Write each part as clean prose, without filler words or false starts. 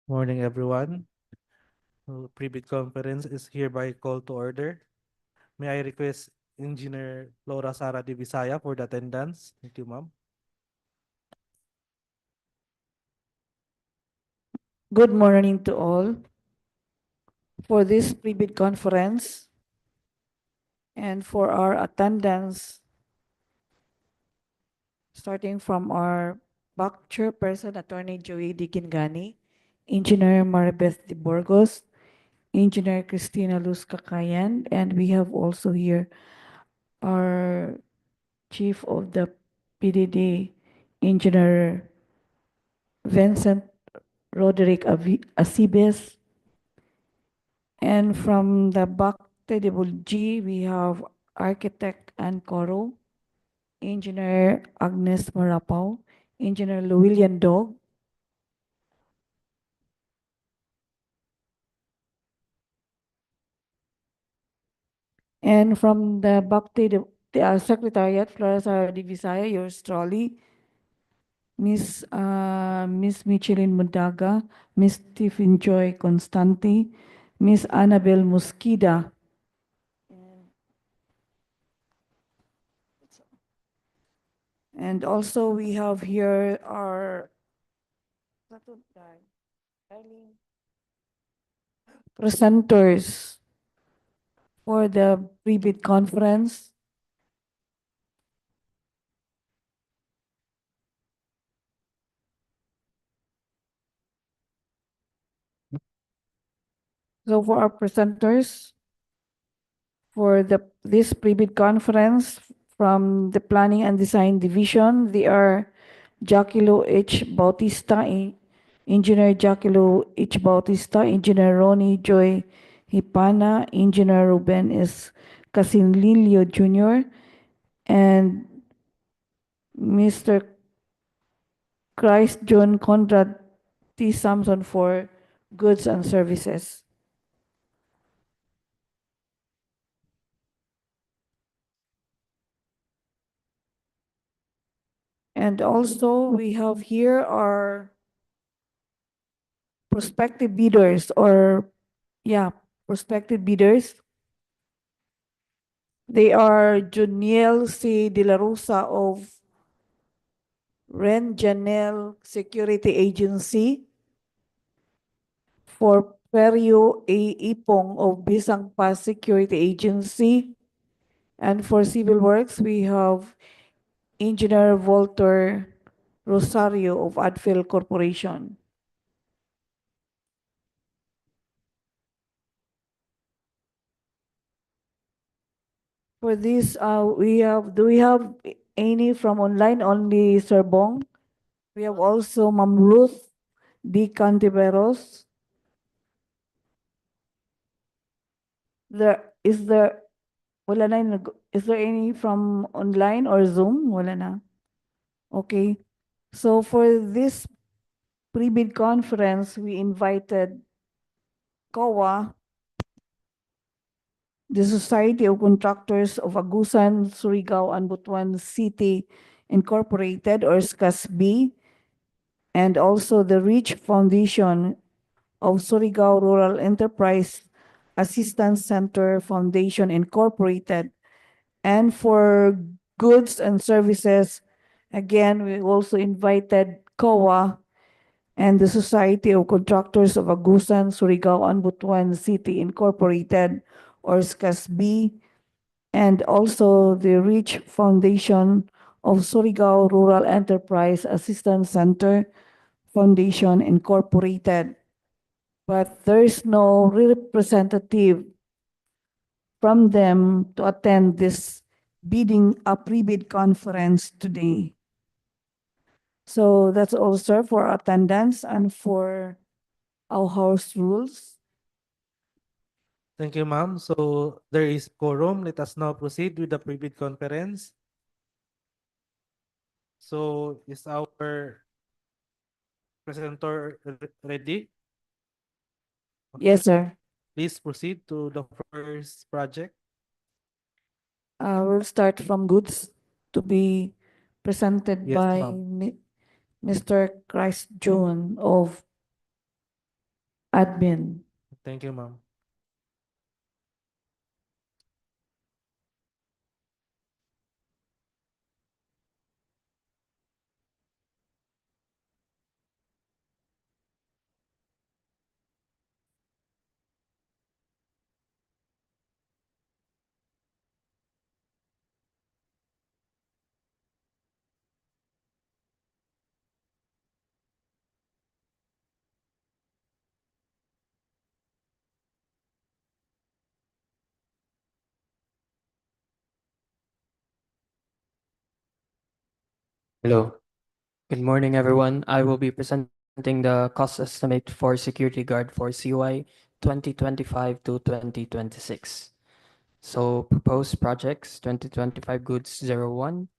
Morning, everyone. Pre-bid conference is hereby called to order. May I request Engineer Laura Sara de Visaya for the attendance? Thank you, ma'am. Good morning to all. For this pre-bid conference and for our attendance, starting from our back chairperson, Attorney Joey Dikingani, Engineer Maribeth de Burgos, Engineer Cristina Luz Kakayan, and we have also here our Chief of the PDD, Engineer Vincent Roderick Acibes, and from the back table G, we have Architect Ann Coro, Engineer Agnes Marapao, Engineer Llewellyn Dog, and from the Bhakti Secretariat, Flora de Visaya, yours truly, Miss Michelin Mundaga, Miss Stephen Joy Constanti, Miss Annabel Musquida, and also we have here our presenters for the pre-bid conference. So for our presenters for this pre-bid conference from the Planning and Design Division, they are Jaquilo H. Bautista, Engineer Jaquilo H. Bautista, Engineer Ronnie Joy Hipana, Engineer Ruben S. Casinlilio Jr., and Mr. Christ John Conrad T. Sampson for Goods and Services. And also we have here our prospective bidders or yeah, prospective bidders. They are Juniel C. De La Rosa of Ren Janelle Security Agency, for Perio A. Ipong of Bisang Pass Security Agency, and for Civil Works, we have Engineer Walter Rosario of Adfil Corporation. For this, do we have any from online only, Sir Bong? We have also Ma'am Ruth D. Cantiveros. Is there, wala na, is there any from online or Zoom? Wala na. Okay. So for this pre-bid conference, we invited COA, the Society of Contractors of Agusan, Surigao, and Butuan City Incorporated, or SCASB, and also the Rich Foundation of Surigao Rural Enterprise Assistance Center Foundation Incorporated. And for goods and services, again, we also invited COA and the Society of Contractors of Agusan, Surigao, and Butuan City Incorporated, or SCASB, and also the Rich Foundation of Surigao Rural Enterprise Assistance Center Foundation Incorporated. But there is no representative from them to attend this pre-bid conference today. So that's all, sir, for attendance and for our house rules. Thank you, ma'am. So there is quorum. Let us now proceed with the pre-bid conference. So is our presenter ready? Yes, sir. Please proceed to the first project. We'll start from goods to be presented Yes, by ma'am. Mr. Christ John of Admin. Thank you, ma'am. Hello. Good morning, everyone. I will be presenting the cost estimate for security guard for CY 2025 to 2026. So proposed projects 2025 goods 01.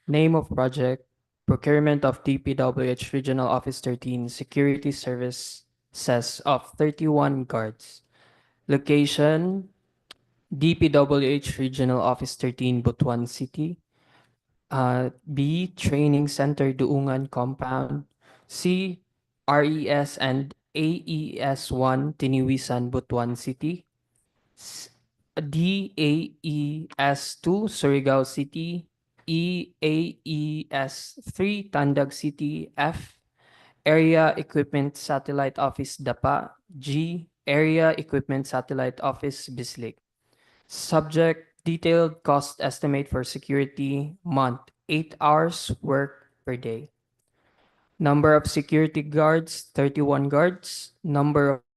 Name of project procurement of DPWH Regional Office 13 security services of 31 guards. Location DPWH Regional Office 13 Butuan City. B. Training Center Duungan Compound. C. RES and AES-1 Tiniwisan, Butuan City. D. AES-2 Surigao City. E. AES-3 Tandag City. F. Area Equipment Satellite Office Dapa. G. Area Equipment Satellite Office Bislig. Subject detailed cost estimate for security month 8 hours work per day. Number of security guards 31 guards. Number of security guards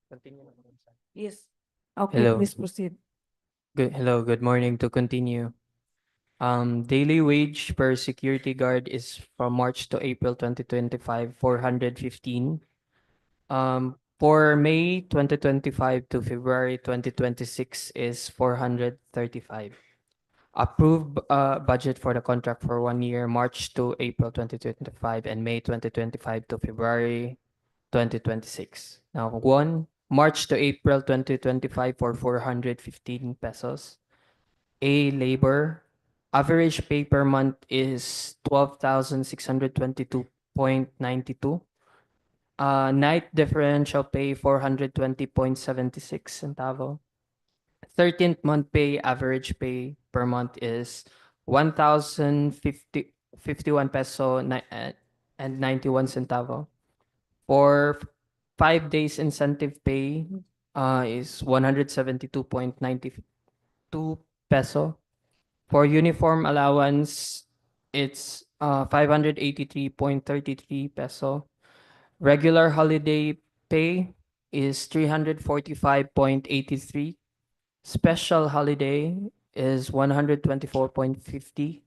Continue. Yes. Okay, Hello. please proceed. Good morning. To continue. Daily wage per security guard is from March to April 2025, 415. For May 2025 to February 2026 is 435. Approved budget for the contract for 1 year, March to April 2025 and May 2025 to February 2026. Now, March to April 2025 for 415 pesos. A labor average pay per month is 12,622.92. Night differential pay 420.76 centavo. 13th month pay average pay per month is 1,051 peso and 91 centavo. For 5 days incentive pay is 172.92 peso. For uniform allowance, it's 583.33 peso. Regular holiday pay is 345.83. Special holiday is 124.50.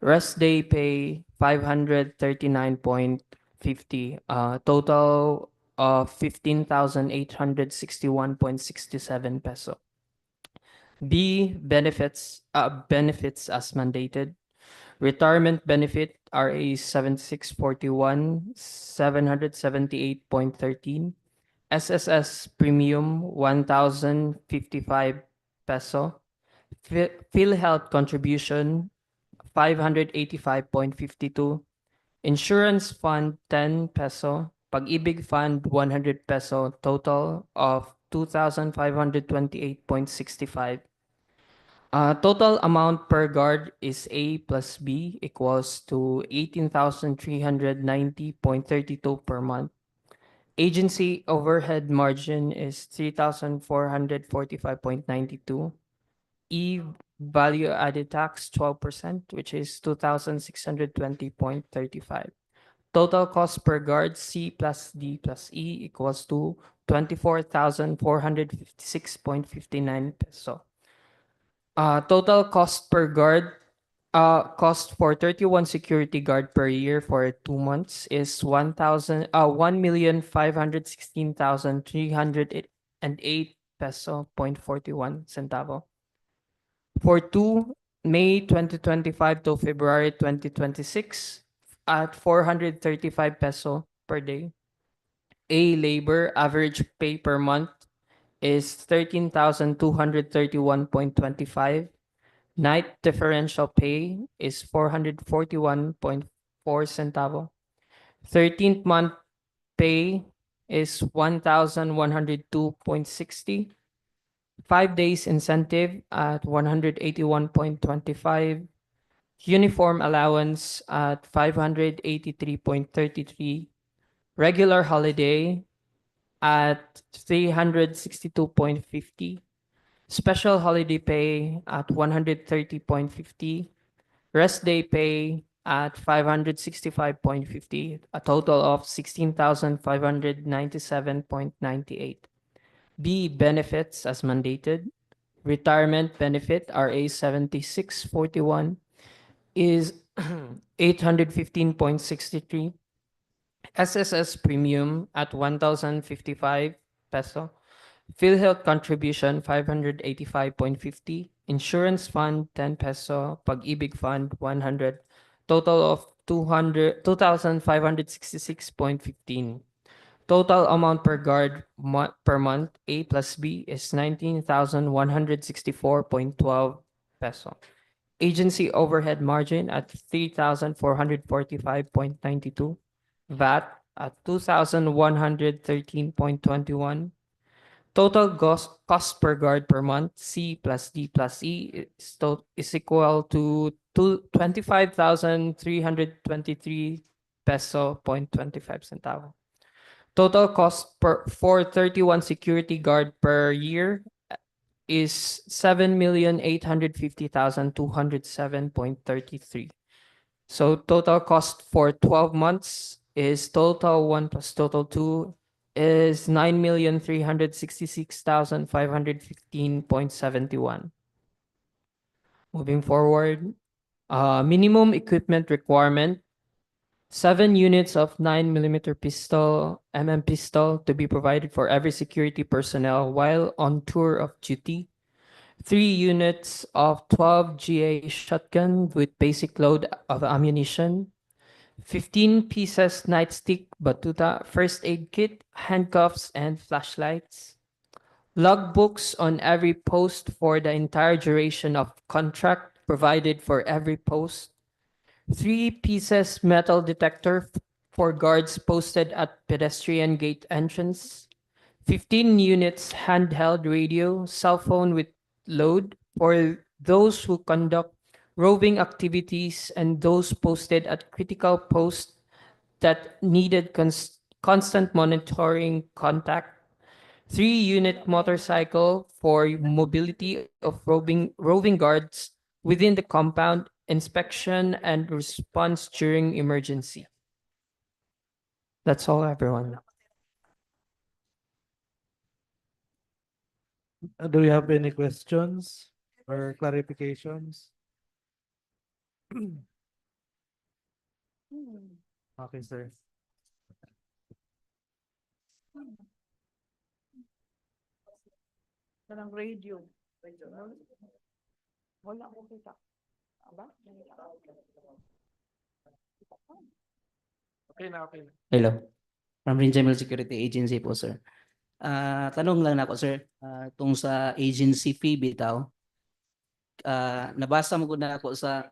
Rest day pay 539.50. Total of 15,861.67 peso. B, benefits as mandated. Retirement benefit RA 7641 778.13. SSS premium 1,055 peso. PhilHealth contribution 585.52. Insurance fund 10 peso. Pag-ibig fund 100 peso. Total of 2,528.65. Total amount per guard is A plus B equals to 18,390.32 per month. Agency overhead margin is 3,445.92. E value added tax 12%, which is 2,620.35. Total cost per guard C plus D plus E equals to 24,456.59 peso. Total cost per guard, cost for 31 security guard per year for 2 months is 1,516,308 peso point 41 centavo. For May 2025 to February 2026 at 435 peso per day. A labor average pay per month is 13,231.25. Night differential pay is 441.4 centavo. 13th month pay is 1,102.60. 5 days incentive at 181.25. Uniform allowance at 583.33. Regular holiday at 362.50. Special holiday pay at 130.50. Rest day pay at 565.50. A total of 16,597.98. B, benefits as mandated. Retirement benefit RA 7641 is 815.63. SSS premium at 1,055 peso. PhilHealth contribution 585.50. Insurance fund 10 peso. Pag-ibig fund 100. Total of 2,566.15. Total amount per guard per month A plus B is 19,164.12 peso. Agency overhead margin at 3,445.92. VAT at 2,113.21. Total cost per guard per month C plus D plus E is equal to 25,323 peso point 25 centavo. Total cost for 31 security guard per year is 7,850,207.33. So total cost for 12 months is total 1 plus total 2 is 9,366,515.71. Moving forward, minimum equipment requirement, 7 units of 9mm pistol, pistol to be provided for every security personnel while on tour of duty. 3 units of 12 GA shotgun with basic load of ammunition. 15 pieces nightstick, batuta, first aid kit, handcuffs, and flashlights. Logbooks on every post for the entire duration of contract provided for every post. 3 pieces metal detector for guards posted at pedestrian gate entrance. 15 units handheld radio, cell phone with load for those who conduct roving activities and those posted at critical posts that needed constant monitoring contact. 3 unit motorcycle for mobility of roving guards within the compound, inspection and response during emergency. That's all, everyone. Do you have any questions or clarifications? Okay, sir. Parang radio. Wala ko kita. Aba? Okay na, okay na. Hello, from Rinjamel Security Agency po, sir. Tanong lang na ako, sir. Tung sa agency fee bitaw, nabasa mo ko na ako sa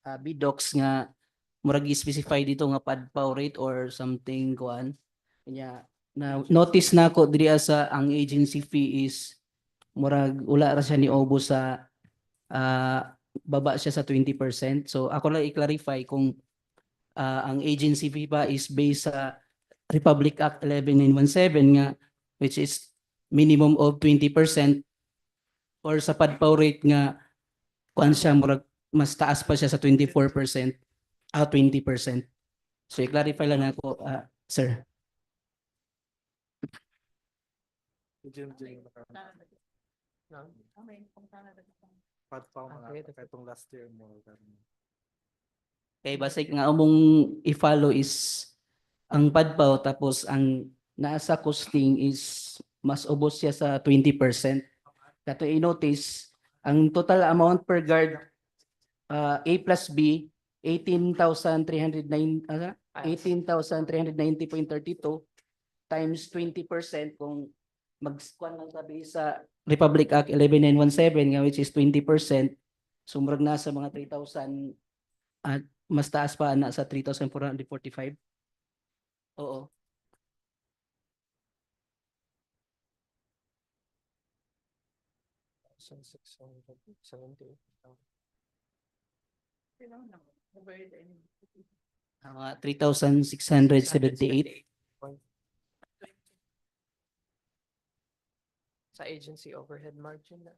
BDocs nga murag specify dito nga padpaw rate or something kuan. Kanya na notice na ako diri sa ang agency fee is murag ula ra siya ni obo sa baba siya sa 20%. So ako lang i-clarify kung ang agency fee ba is based sa Republic Act 11917 nga which is minimum of 20% or sa padpaw rate nga kuan siya murag mas taas pa siya sa 24%, 20%. So i-clarify lang ako, sir. Padpaw mga itong last year mo. Kay basic nga umong i-follow is ang padpaw tapos ang nasa costing is mas ubos siya sa 20%. Kato i-notice ang total amount per guard A plus B 18,309 18,390.32 times 20% kung mag-squan lang tabi sa Republic Act 11917 nga which is 20%, sumurag na sa mga 3,000 at mas taas pa na sa 3,445. Oo. Mga 3,678. Sa agency overhead margin na.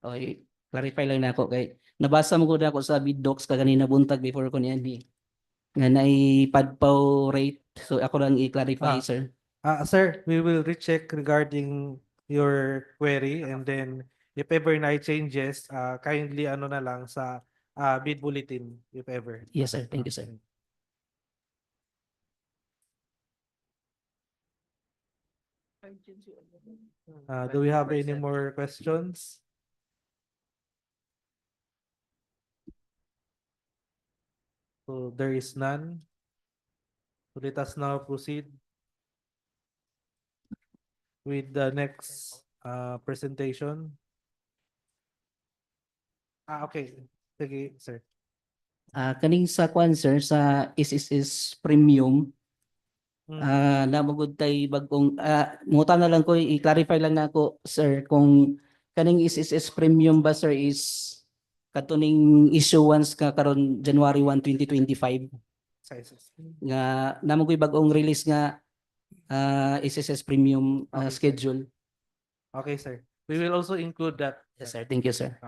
Okay, clarify lang na ako kay nabasa mo ko na ako sa BidDocs kanina buntag before ko niyan nga naipadpaw rate. So ako lang i-clarify, sir. Sir, we will recheck regarding your query and then if ever na changes, kindly ano na lang sa bid bulletin if ever. Yes, sir. Thank you, sir. Do we have any more questions? So there is none. So let us now proceed with the next presentation. Okay. Sige, sir. Kaning sa kwan, sir, sa SSS Premium, namagod tay bagong muta na lang ko i-clarify lang na ako, sir, kung kaning SSS Premium ba, sir, is katuning issuance ka karon January 1, 2025 nga namagoy bagong release nga SSS Premium Okay, sir. schedule. Okay, sir. We will also include that. Yes, sir. Thank you, sir.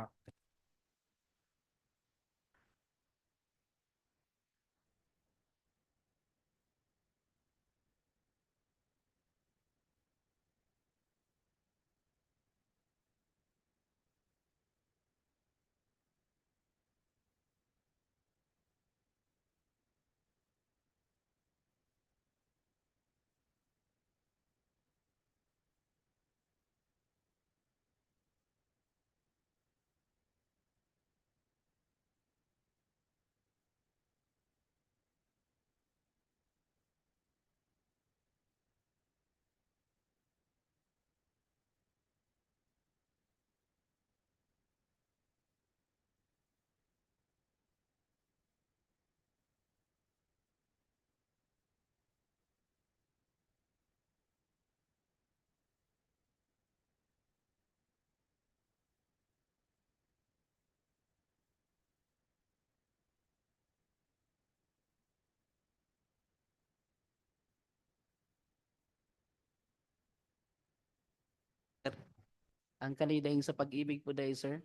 Ang kanida yung sa pag-ibig po dahil, sir.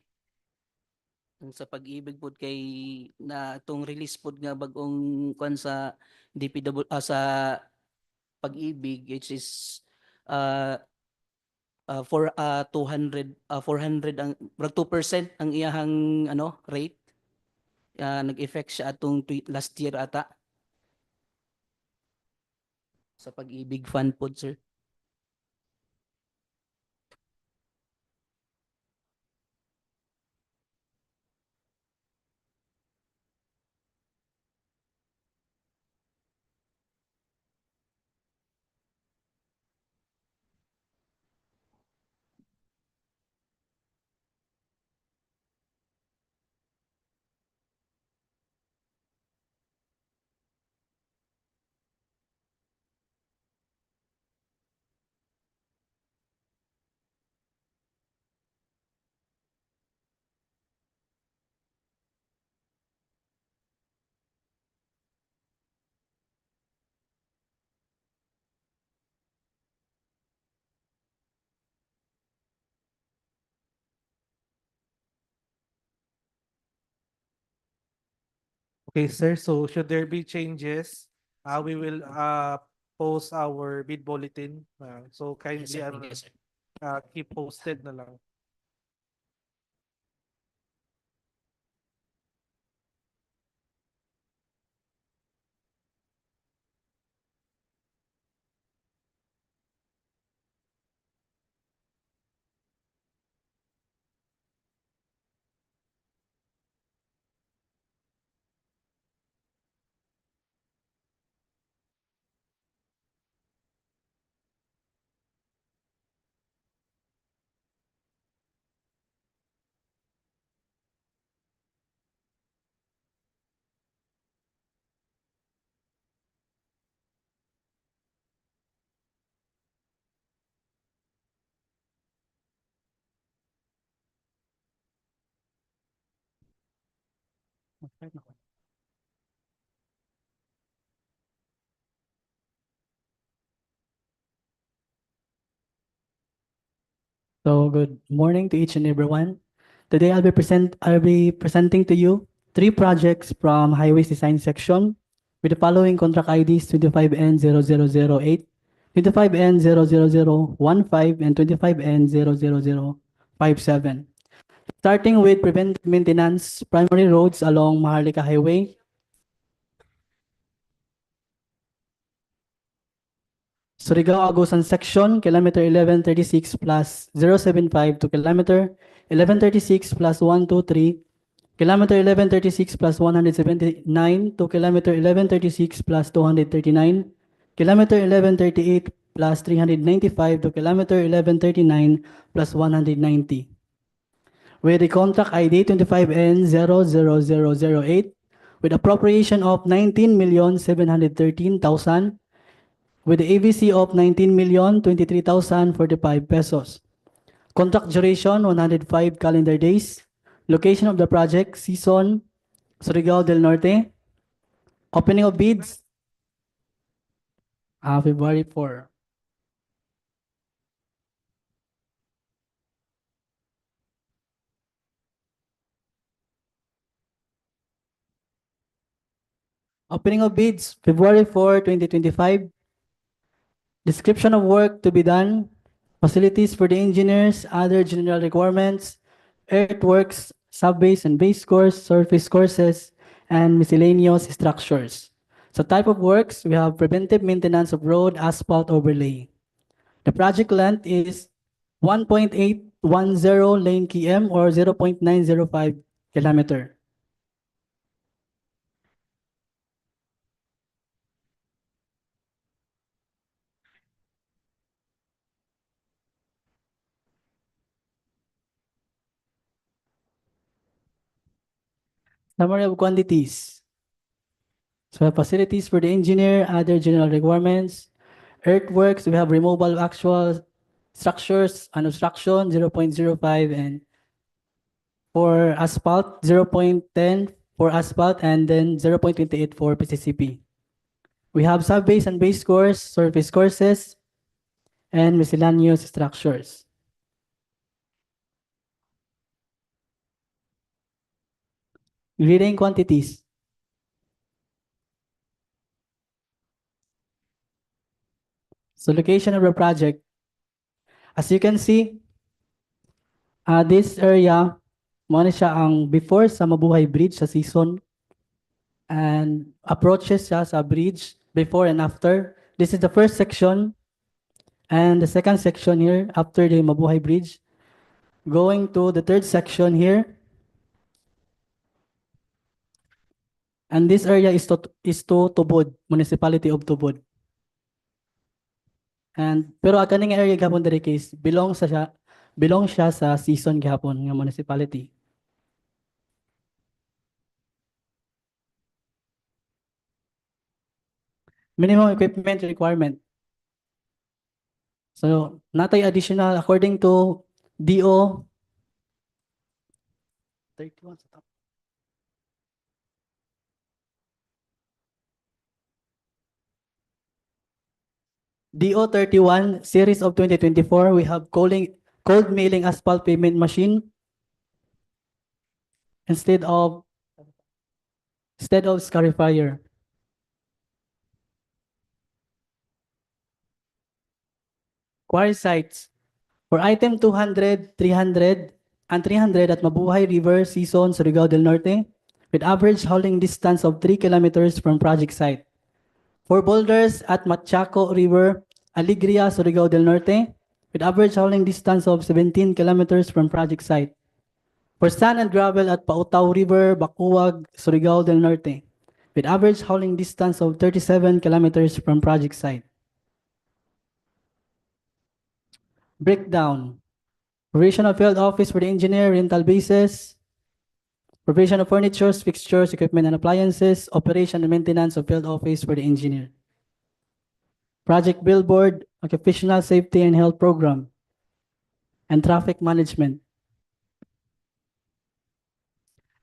Ang sa pag-ibig po kay na itong release po nga bagong kwan sa sa pag-ibig, which is uh, for 400 ang 2% ang iyahang ano rate. Nag-effect siya atong last year ata sa pag-ibig fund po, sir. Okay, sir. So should there be changes, we will post our bid bulletin. So Yes, kindly sir. Thank you, sir. keep posted na lang. So good morning to each and everyone. Today I'll be presenting to you three projects from Highways Design section with the following contract IDs 25N00008, 25N00015, and 25N00057. Starting with preventive maintenance, primary roads along Maharlika Highway, Surigao Agusan section, kilometer 1136 plus 075 to kilometer 1136 plus 123, kilometer 1136 plus 179 to kilometer 1136 plus 239, kilometer 1138 plus 395 to kilometer 1139 plus 190. With the contract ID 25N00008 with appropriation of 19,713,000 with the AVC of 19,023,045 pesos. Contract duration 105 calendar days. Location of the project season Surigao del Norte. Opening of bids February 4. Opening of bids February 4, 2025. Description of work to be done. Facilities for the engineers, other general requirements, earthworks, sub-base and base course, surface courses, and miscellaneous structures. So type of works, we have preventive maintenance of road asphalt overlay. The project length is 1.810 lane km or 0.905 kilometer. Summary of quantities. So facilities for the engineer, other general requirements, earthworks, we have removal of actual structures and obstruction 0.05 and for asphalt 0.10 for asphalt and then 0.28 for PCCP. We have sub-base and base course, surface courses, and miscellaneous structures. Grading quantities. So location of the project. As you can see, this area, mo na siya ang before sa Mabuhay Bridge sa season and approaches siya sa bridge before and after. This is the first section and the second section here after the Mabuhay Bridge. Going to the third section here. And this area is to Tubod, Municipality of Tubod. And pero ang kaning area gihapon diri case belong siya sa season gihapon nga municipality. Minimum equipment requirement. So, natay additional according to DO 31 sa top. DO 31 series of 2024, we have cold milling asphalt pavement machine instead of scarifier. Quarry sites. For item 200, 300, and 300 at Mabuhay River Season, Surigao del Norte, with average hauling distance of 3 kilometers from project site. For boulders at Machaco River, Alegria, Surigao del Norte, with average hauling distance of 17 kilometers from project site. For sand and gravel at Pautao River, Bacuag, Surigao del Norte, with average hauling distance of 37 kilometers from project site. Breakdown. Provision of field office for the engineer, rental basis, provision of furnitures, fixtures, equipment, and appliances, operation and maintenance of field office for the engineer. Project billboard, occupational safety and health program, and traffic management.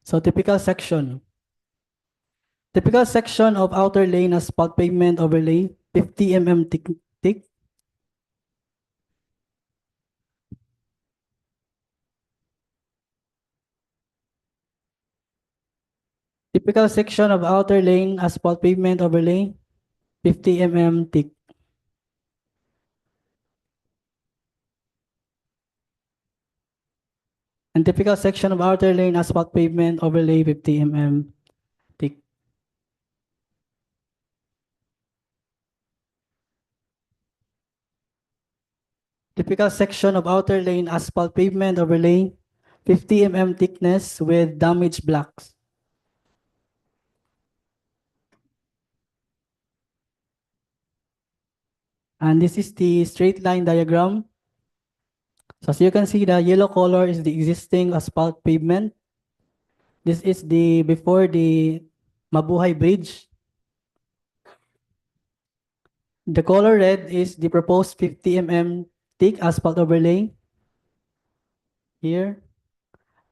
So typical section. Typical section of outer lane asphalt pavement overlay, 50 mm thick. Typical section of outer lane asphalt pavement overlay, 50 mm thick. And typical section of outer lane asphalt pavement overlay, 50 mm thick. Typical section of outer lane asphalt pavement overlay, 50 mm thickness with damaged blocks. And this is the straight line diagram. So as you can see, the yellow color is the existing asphalt pavement. This is the before the Mabuhay Bridge. The color red is the proposed 50 mm thick asphalt overlay here.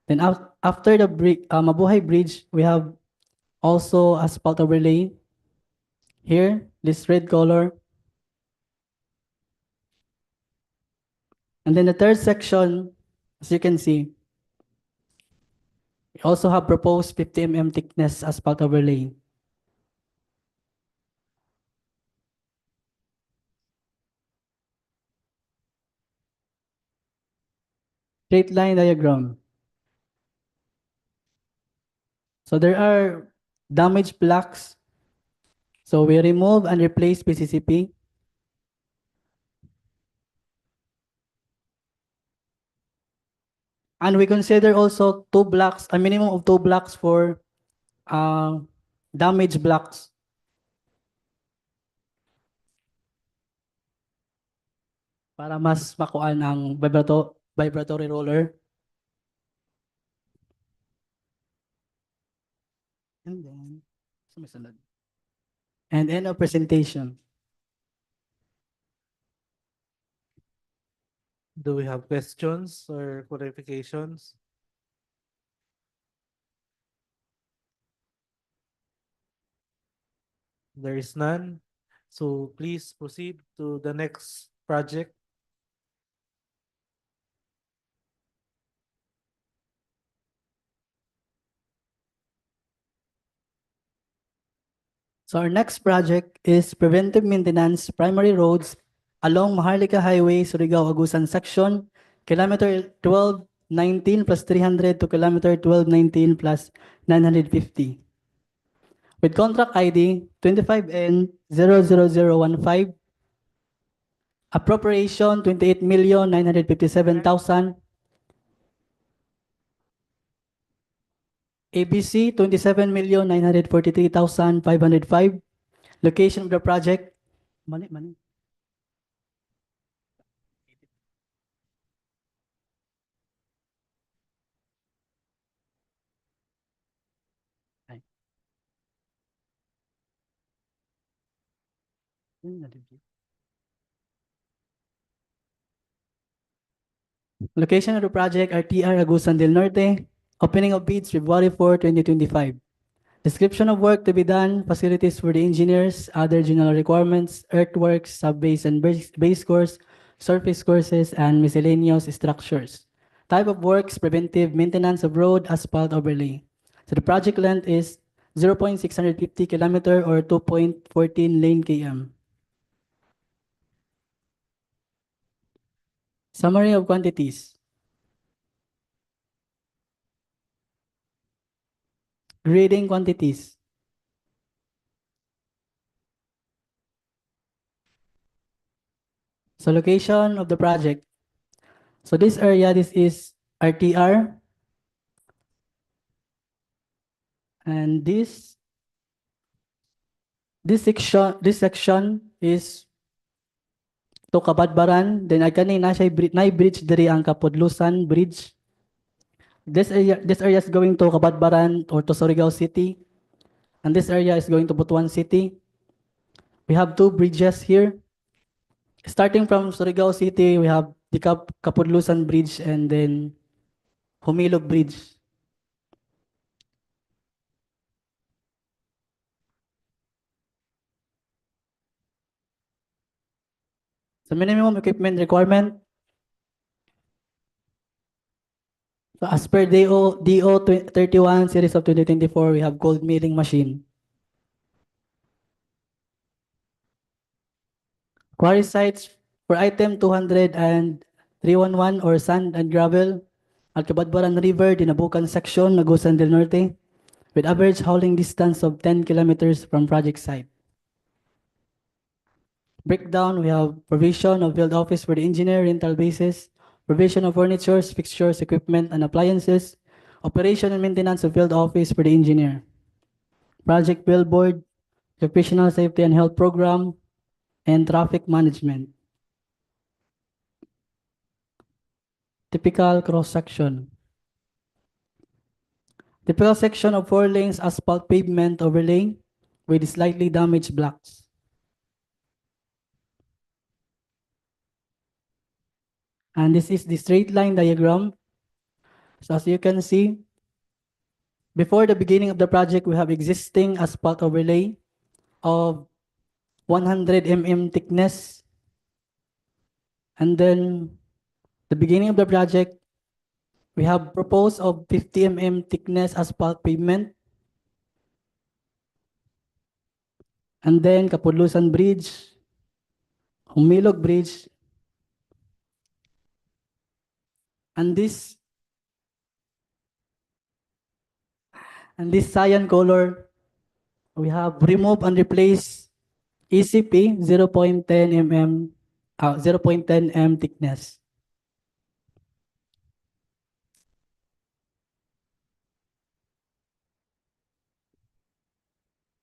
Then after the Mabuhay Bridge, we have also asphalt overlay here, this red color. And then the third section, as you can see, we also have proposed 50 mm thickness asphalt overlay. Straight line diagram. So there are damaged blocks. So we remove and replace PCCP. And we consider also a minimum of 2 blocks for damaged blocks. Para mas makuan ang vibratory roller. And then, sumisunod. And end of presentation. Do we have questions or clarifications? There is none. So please proceed to the next project. So our next project is preventive maintenance primary roads along Maharlika Highway, Surigao, Agusan section, kilometer 1219 plus 300 to kilometer 1219 plus 950. With contract ID 25N00015, appropriation 28,957,000, ABC 27,943,505. Location of the project. Mali, mali. Ay. Location of the project RTR Agusan del Norte. Opening of bids February 4, 2025. Description of work to be done, facilities for the engineers, other general requirements, earthworks, sub-base and base course, surface courses, and miscellaneous structures. Type of works, preventive maintenance of road, asphalt overlay. So the project length is 0.650 kilometer or 2.14 lane km. Summary of quantities. Grading quantities. So location of the project. So this area, this is RTR. And this section is to Kabadbaran. Then ay kanina siya bridge diri ang Kapudlusan Bridge. This area is going to Kabadbaran or to Surigao City. And this area is going to Butuan City. We have two bridges here. Starting from Surigao City, we have the Kapudlusan Bridge and then Humilog Bridge. So minimum equipment requirement. So as per DO 31 series of 2024, we have cold milling machine. Quarry sites for item 200 and 311 or sand and gravel at Kabadbaran River, Dinabucan section, Agusan del Norte, with average hauling distance of 10 kilometers from project site. Breakdown, we have provision of field office for the engineer, rental basis, provision of furnitures, fixtures, equipment, and appliances, operation and maintenance of field office for the engineer. Project billboard, occupational safety and health program, and traffic management. Typical cross-section. Typical section of 4 lanes asphalt pavement overlay with slightly damaged blocks. And this is the straight line diagram. So as you can see, before the beginning of the project, we have existing asphalt overlay of 100 mm thickness. And then the beginning of the project, we have proposed of 50 mm thickness asphalt pavement. And then Kapudlusan Bridge, Humilog Bridge, and this cyan color, we have remove and replace ECP 0.10 mm, 0.10 m thickness.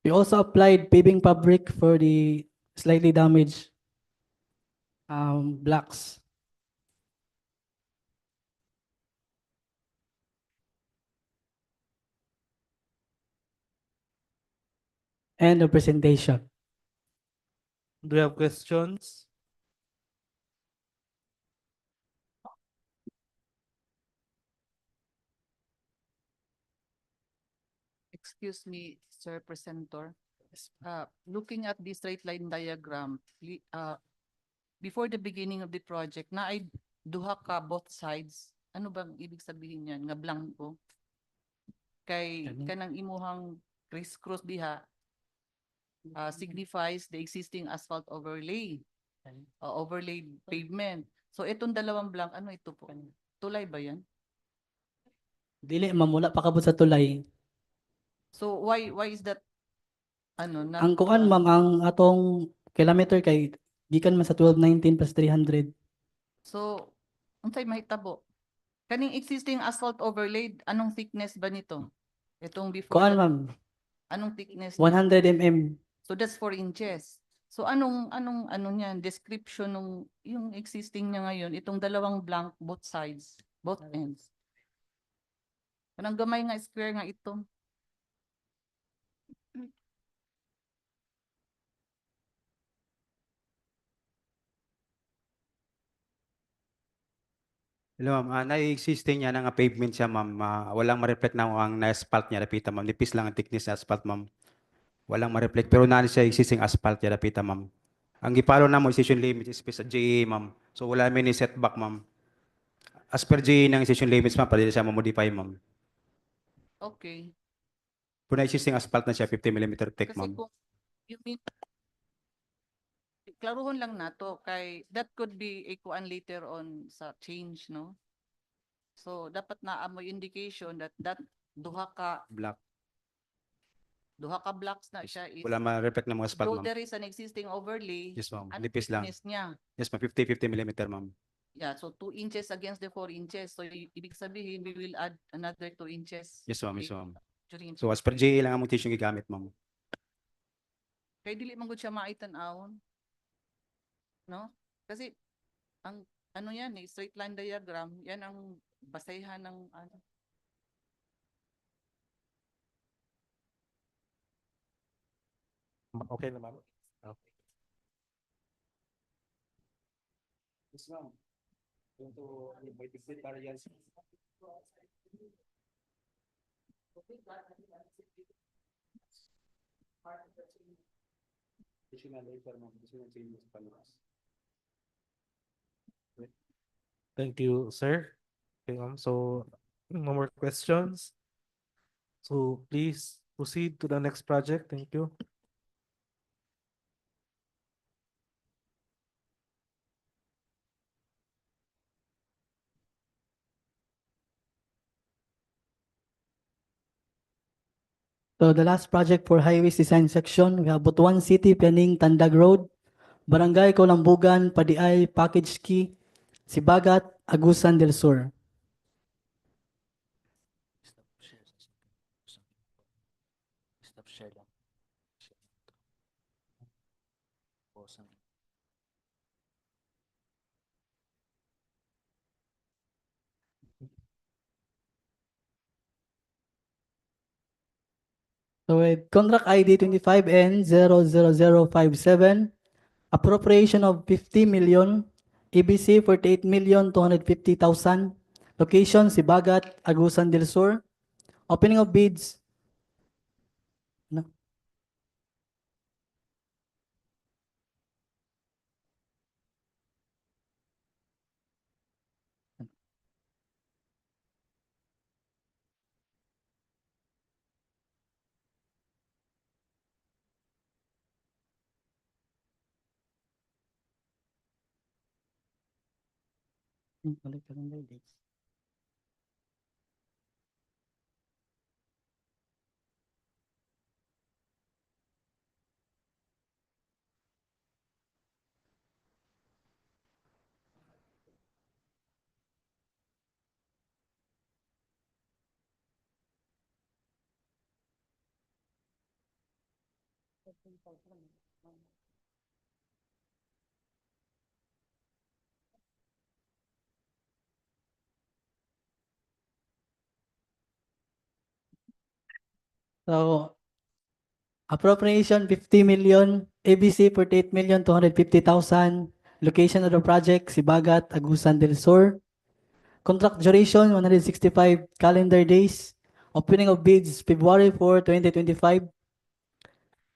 We also applied paving fabric for the slightly damaged blocks. End of presentation. Do you have questions? Excuse me, Sir Presenter. Looking at the straight line diagram, before the beginning of the project, na ay duha ka both sides. Ano bang ibig sabihin niyan? Nga blanco. Kay Kani? kanang imuhang criss-cross diha, signifies the existing asphalt overlay, overlaid pavement. So itong dalawang blank, ano ito po? Tulay ba yan? Dili ma'am, wala pa kabot sa tulay. So why is that not Ang kuan ma'am, ang atong kilometer kay gikan man sa 1219 plus 300. So unsay mahitabo? Kaning existing asphalt overlaid, anong thickness ba nito? Itong before Kuan that, ma'am, anong thickness? 100 mm. So that's 4 inches. So anong ano niyan, description ng yung existing niya ngayon, itong dalawang blank both sides, both ends. Anong gamay nga square nga ito? Hello, ma'am. Na-existing niya nga pavement siya, ma'am. Walang ma-reflect na ang na-asphalt niya, napita, ma'am. Nipis lang ang thickness sa asphalt, ma'am. Walang ma-reflect. Pero na siya existing asphalt niya, napita, ma'am. Ang gipalo na mo, session limit is sa GA, ma'am. So, wala may ni setback, ma'am. As per GA ng session limits, ma'am, pwede siya ma-modify, ma'am. Okay. Kung na-existing asphalt na siya, 50 mm thick, Kasi ma'am. kung you mean klaruhon lang nato kay that could be a kuan later on sa change, no? So dapat na amoy indication that duha ka Black. blocks na siya is Wala ma-reflect ng mga asphalt, though ma'am. there is an existing overlay, Yes, ma'am. ano Nipis lang. thickness niya? Yes, ma'am. 50 mm, ma'am. Yeah, so 2 inches against the 4 inches. So ibig sabihin we will add another 2 inches. Yes, ma'am. Yes, ma'am. During So, as per GA lang ang mutation gigamit, ma'am. kay dili man gud siya maitan-awon. No? Kasi ang ano yan straight line diagram, yan ang basehan ng ano. Okay na, ma'am. Okay. Yes, ma'am. Yung to, may big variance. Thank you, sir. Okay, ma'am. So, no more questions. So, please proceed to the next project. Thank you. So the last project for highways design section, we have Butuan City Planning Tandag Road, Barangay Colambugan, Padiay, Package Key, Sibagat, Agusan del Sur. Stop share lang. So with contract ID 25N00057, appropriation of 50 million, EBC 48,250,000, location Sibagat, Agusan del Sur, opening of bids. No? Balik ka lang dates. So appropriation 50 million, ABC 48,250,000, location of the project Sibagat, Agusan del Sur. Contract duration 165 calendar days. Opening of bids February 4, 2025.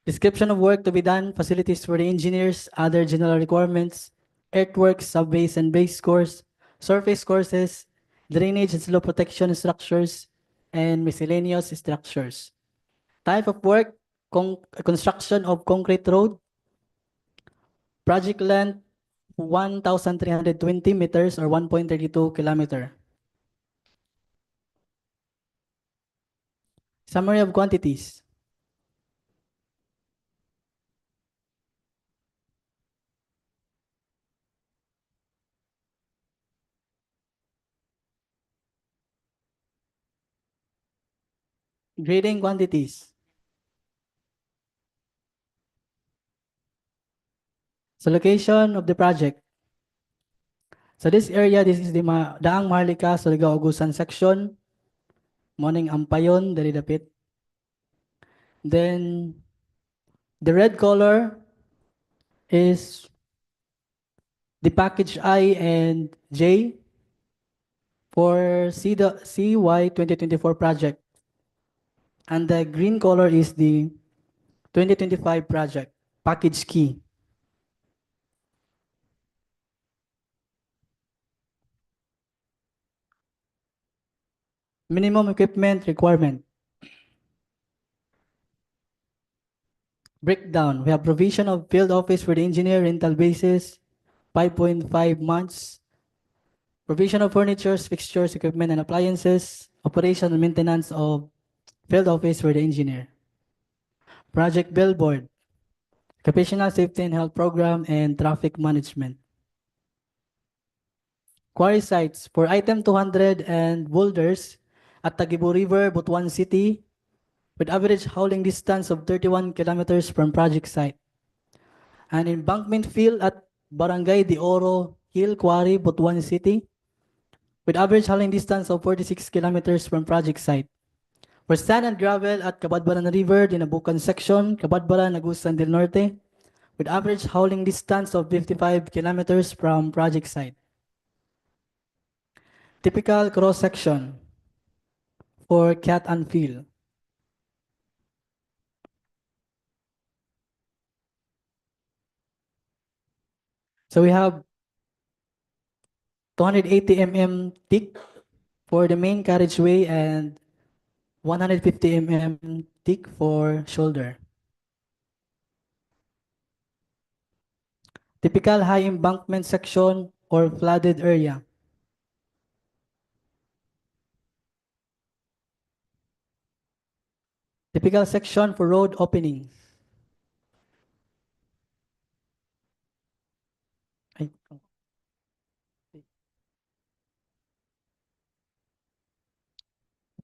Description of work to be done, facilities for the engineers, other general requirements, earthworks, subbase and base course, surface courses, drainage and slow protection structures, and miscellaneous structures. Type of work, construction of concrete road. Project length 1,320 meters or 1.32 kilometer. Summary of quantities. Grading quantities. So location of the project. So this area, this is the Daang Maharlika, Surigao, Agusan section. Morning Ampayon, dari dapit. Then the red color is the package I and J for CY 2024 project. And the green color is the 2025 project, package key. Minimum equipment requirement. Breakdown. We have provision of field office for the engineer, rental basis, 5.5 months. Provision of furniture, fixtures, equipment, and appliances. Operation and maintenance of field office for the engineer. Project billboard. Occupational safety and health program and traffic management. Quarry sites for item 200 and boulders at Tagibo River, Butuan City, with average hauling distance of 31 kilometers from project site. An embankment field at Barangay de Oro Hill Quarry, Butuan City, with average hauling distance of 46 kilometers from project site. For sand and gravel at Cabadbaran River, Dinabucan section, Cabadbaran, Agusan del Norte, with average hauling distance of 55 kilometers from project site. Typical cross section for cat and field. So we have 280 mm thick for the main carriageway and 150 mm thick for shoulder. Typical high embankment section or flooded area. Typical section for road opening. Ay,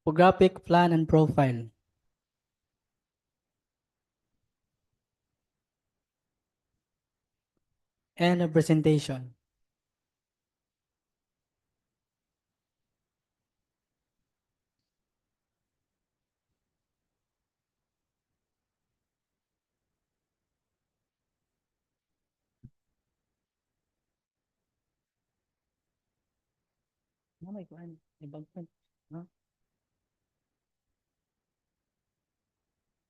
Topographic plan and profile. And a presentation. Oh my God, embankment. No?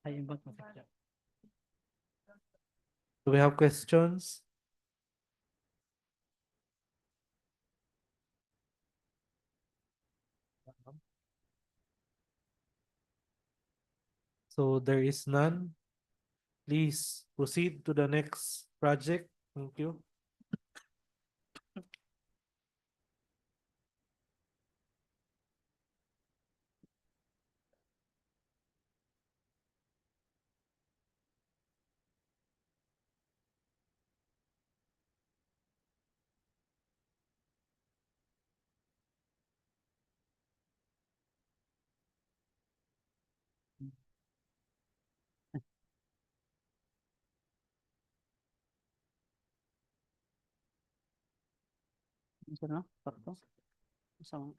High embankment section. Do we have questions? So there is none. Please proceed to the next project. Thank you. Isa na? Takto? Isang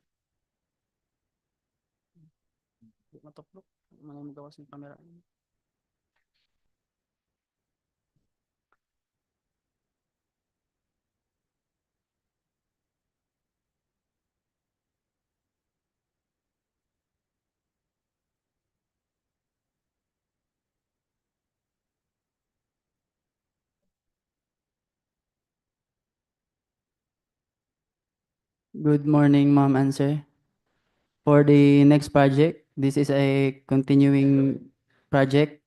matuklok. Mga magawas ng camera. Good morning, ma'am and sir. For the next project, this is a continuing project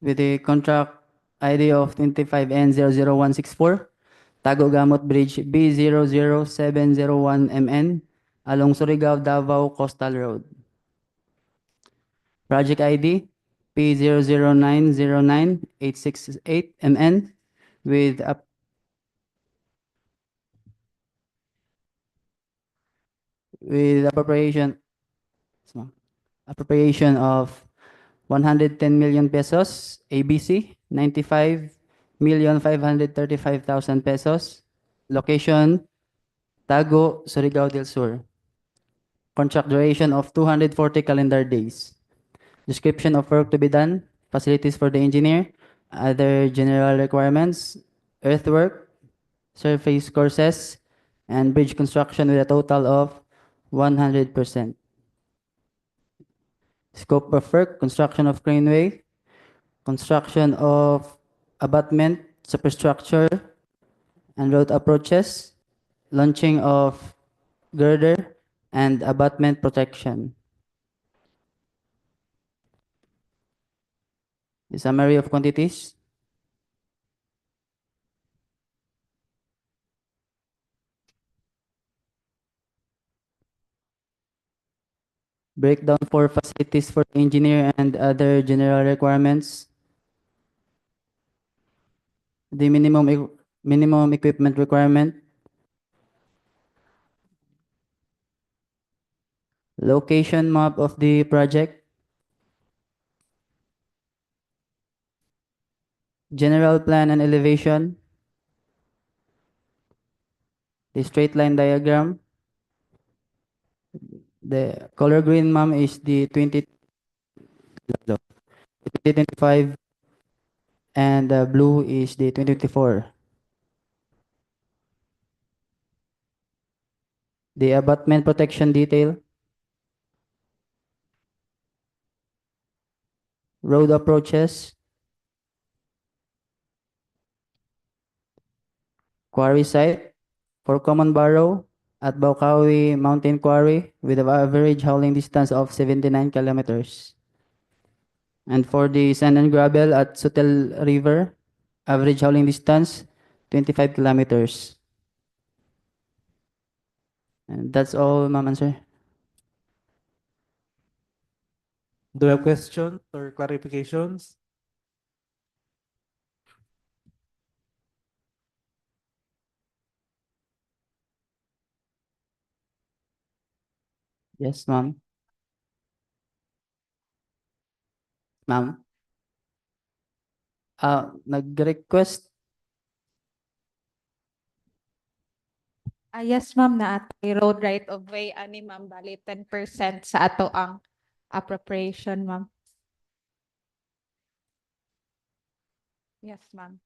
with the contract ID of 25N00164, Tago Gamot Bridge B00701MN along Surigao, Davao Coastal Road. Project ID P00909868MN with appropriation of 110 million pesos, ABC 95,535,000 pesos, location Tago, Surigao del Sur. Contract duration of 240 calendar days. Description of work to be done, facilities for the engineer, other general requirements, earthwork, surface courses, and bridge construction with a total of 100%. Scope of work, construction of craneway, construction of abutment, superstructure, and road approaches, launching of girder, and abutment protection. The summary of quantities. Breakdown for facilities for engineer and other general requirements. The minimum equipment requirement. Location map of the project. General plan and elevation. The straight line diagram. The color green, ma'am, is the 2025 and the blue is the 2024. The abutment protection detail. Road approaches. Quarry site for Common Barrow at Baukawi Mountain Quarry with an average hauling distance of 79 kilometers. And for the sand and gravel at Sutel River, average hauling distance 25 kilometers. And that's all, ma'am, answer. Do you have questions or clarifications? Yes, ma'am. Ma'am. Nag-request. Yes, ma'am, na atay road right of way ani ma'am bali 10% sa ato ang appropriation, ma'am. Yes, ma'am.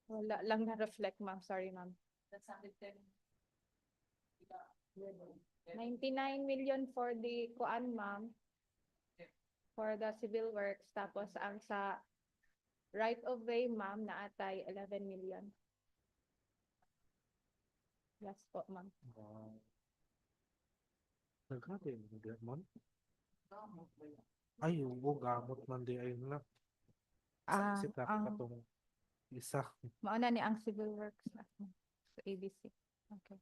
Wala lang na-reflect, ma'am. Sorry, ma'am. 99 million for the kuan, ma'am. For the civil works. Tapos ang sa right of way, ma'am, na atay 11 million. Yes po, ma'am. Nagkati, man. Ay, ubo, gamot man di ayun na. Isip na ang katong isa. mauna ni ang civil works na sa ABC. Okay.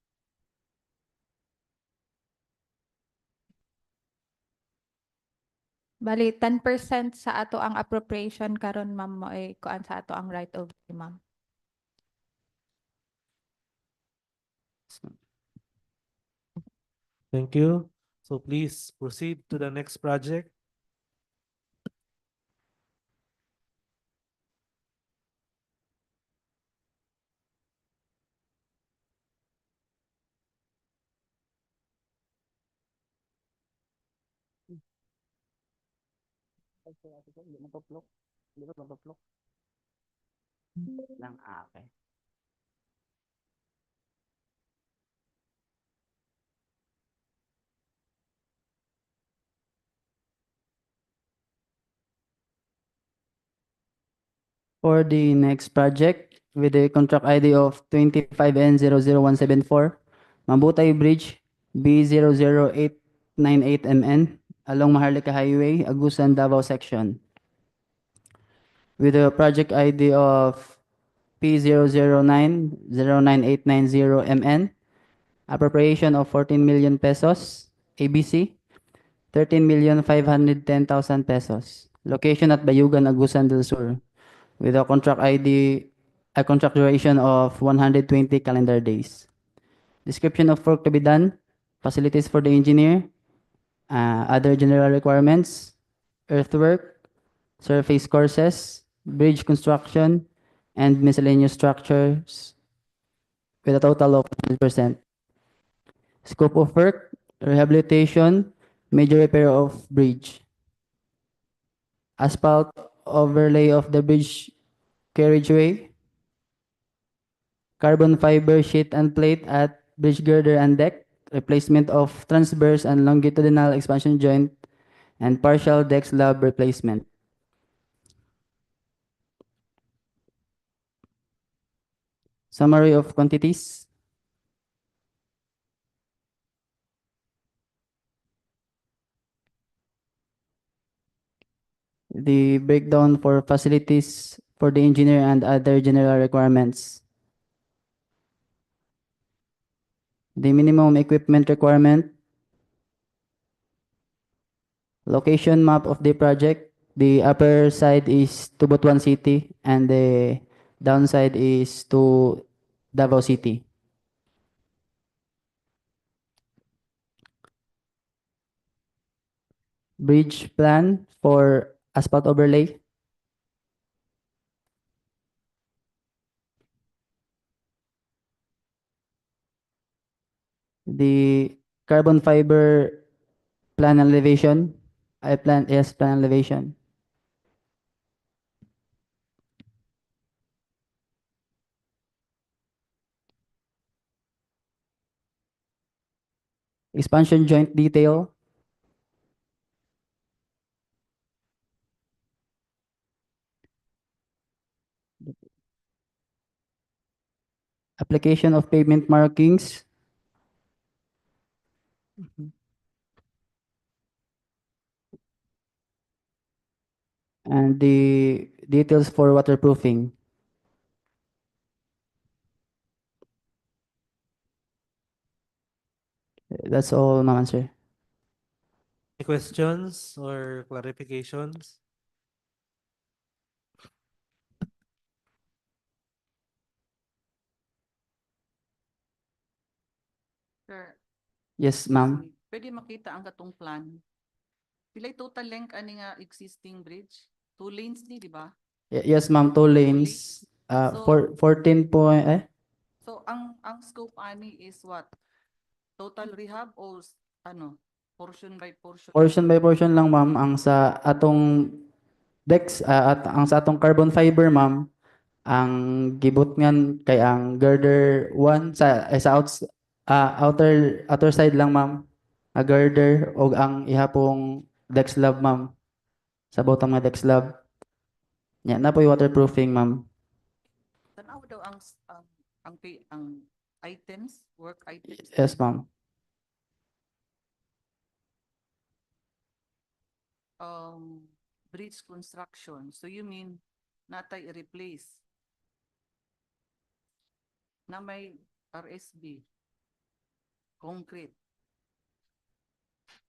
Bali 10% sa ato ang appropriation karon, ma'am, mo ay kuan sa ato ang right of way, ma'am. Thank you. So please proceed to the next project. Lang, okay. For the next project, with the contract ID of 25N00174, Mambutay Bridge B008 0.98 MN along Maharlika Highway, Agusan, Davao section with a project ID of P009-09890 MN, appropriation of 14 million pesos, ABC, 13,510,000 pesos. Location at Bayugan, Agusan del Sur, with a contract duration of 120 calendar days. Description of work to be done, facilities for the engineer, other general requirements, earthwork, surface courses, bridge construction, and miscellaneous structures with a total of 100%. Scope of work, rehabilitation, major repair of bridge, asphalt overlay of the bridge carriageway, carbon fiber sheet and plate at bridge girder and deck, replacement of transverse and longitudinal expansion joint, and partial deck slab replacement. Summary of quantities. The breakdown for facilities for the engineer and other general requirements. The minimum equipment requirement. Location map of the project. The upper side is to Butuan City and the downside is to Davao City. Bridge plan for asphalt overlay. The carbon fiber plan elevation. Plan elevation. Expansion joint detail. Application of pavement markings. And the details for waterproofing. That's all, Ma'am, sir. Any questions or clarifications? Sir, Yes, excuse ma'am. me, pwede makita ang katong plan. Pilay total length ani nga existing bridge? 2 lanes ni, di ba? Yes, ma'am, 2 lanes. So- 14 point, So ang scope ani is what? Total rehab o ano? Portion by portion? portion by portion lang, ma'am. Ang sa atong decks, at ang sa atong carbon fiber, ma'am, ang gibot ngan kay ang girder 1 sa outer side lang, ma'am. A girder o ang ihapong deck slab, ma'am. Sa bottom nga deck slab. Nya na po yung waterproofing, ma'am. Tanaw daw ang items, work items. Yes, ma'am. Bridge construction. So you mean natay i-replace na may RSB, concrete.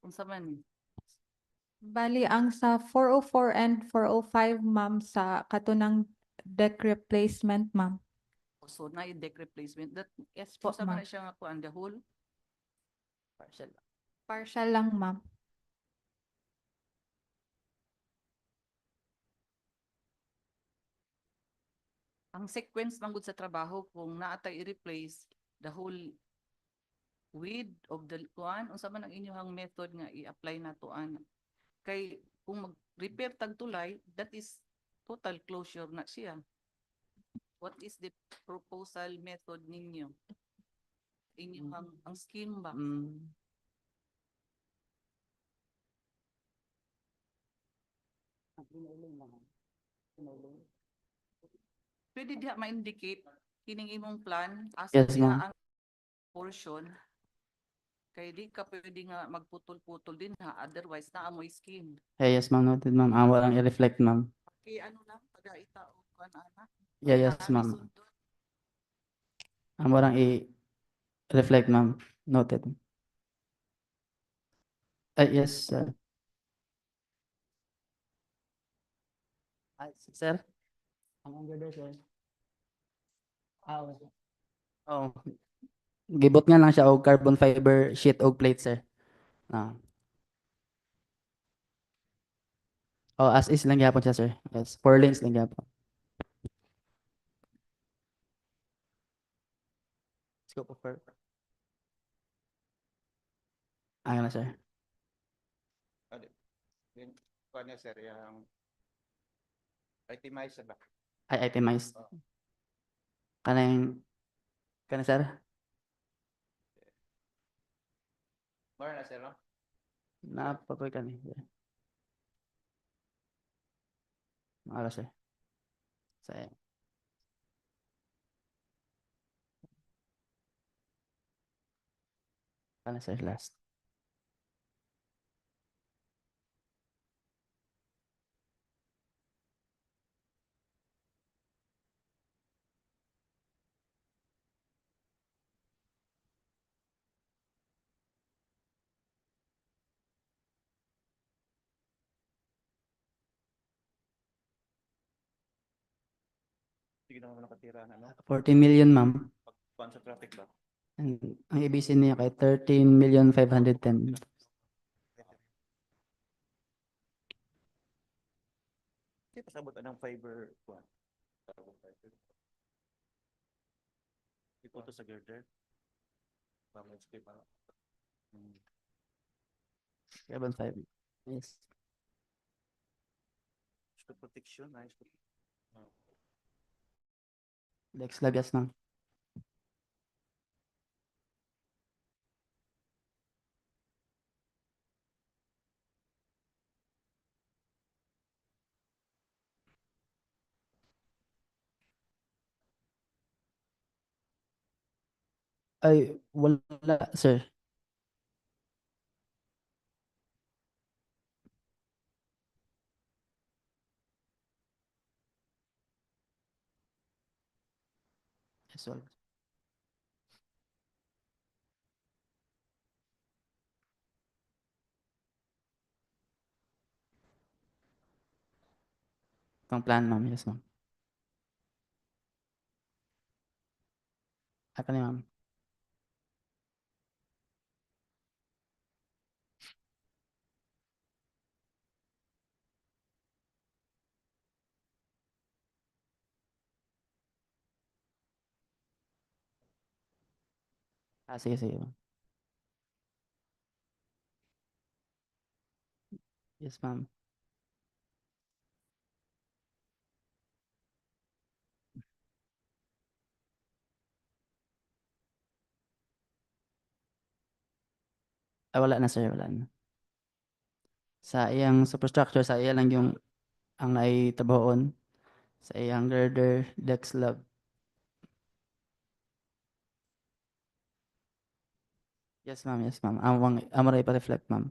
Unsa man ni? Bali, ang sa 404 and 405, ma'am, sa katunang deck replacement, ma'am. So na deck replacement. That yes, Po, unsa man ma'am. na siya nga kuan the whole Partial. Partial lang, ma'am. ang sequence man gud sa trabaho kung naatay i-replace the whole width of the kuan unsa man ang inyong method nga i-apply nato ana kay kung mag-repair tag tulay that is total closure na siya. What is the proposal method ninyo? Inyong ang scheme ba? Pwede diha ma-indicate kining imong plan asa Yes, diha ma'am. ang portion Kaya di ka pwede nga magputol-putol din ha, otherwise naamoy skin. Yes, ma'am, noted, ma'am. Amo lang i-reflect, ma'am. Kaya ano lang, pag-aita o kan-ana. Yes, ma'am. Amo lang i-reflect, ma'am. Noted. Yes, sir. Sir? Ang order, sir. Okay. Oh, gibot nga lang siya og carbon fiber sheet og plate, sir. Ah. Oh, as is lang gyapon siya, sir. Yes, 4 lanes lang gyapon. Scope of work. Ano na, sir? Kuan niya sir, yung itemize ba? Ay, itemized. Kanang, sir? More na sir, no? Napapoy ka ni. Maala, sir. Sayang. Kana, sir, last. Sige naman nakatira na, no? 14 million, ma'am. Pagkuhan sa traffic ba? Ang ABC niya kay 13,510,000. Hindi pasabot anong fiber kuan. Ipunto sa girder. Damage kay pa. Carbon fiber. Yes. Gusto protection, nice. Lex lagas nang. Ay, wala, sir. Yes, wala. Itong plan, ma'am. Yes, ma'am. Ako ni ma'am. Sige, sige, ma'am. Yes, ma'am. Ay, wala na, sir. Wala na. Sa iyang superstructure, sa iya lang yung ang naitabawon. Sa iyang girder, deck slab. Yes, ma'am. Yes, ma'am. Amo ray pa-reflect, ma'am.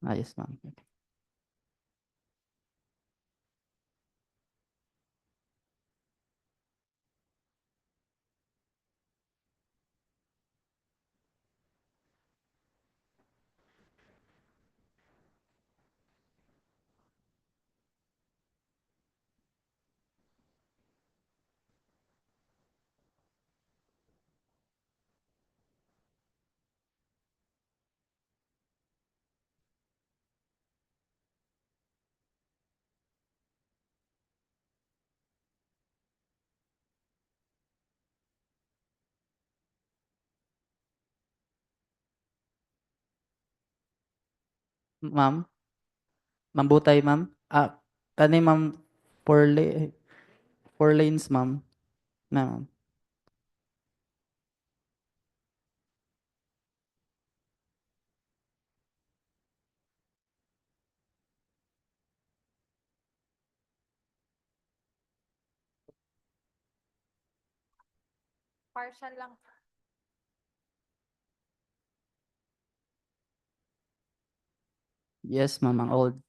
Yes, ma'am. Ma'am, mambutay, ma'am. Kani, ma'am, 4 lanes, ma'am. Ma'am. Partial lang. Yes, ma'am, ang old.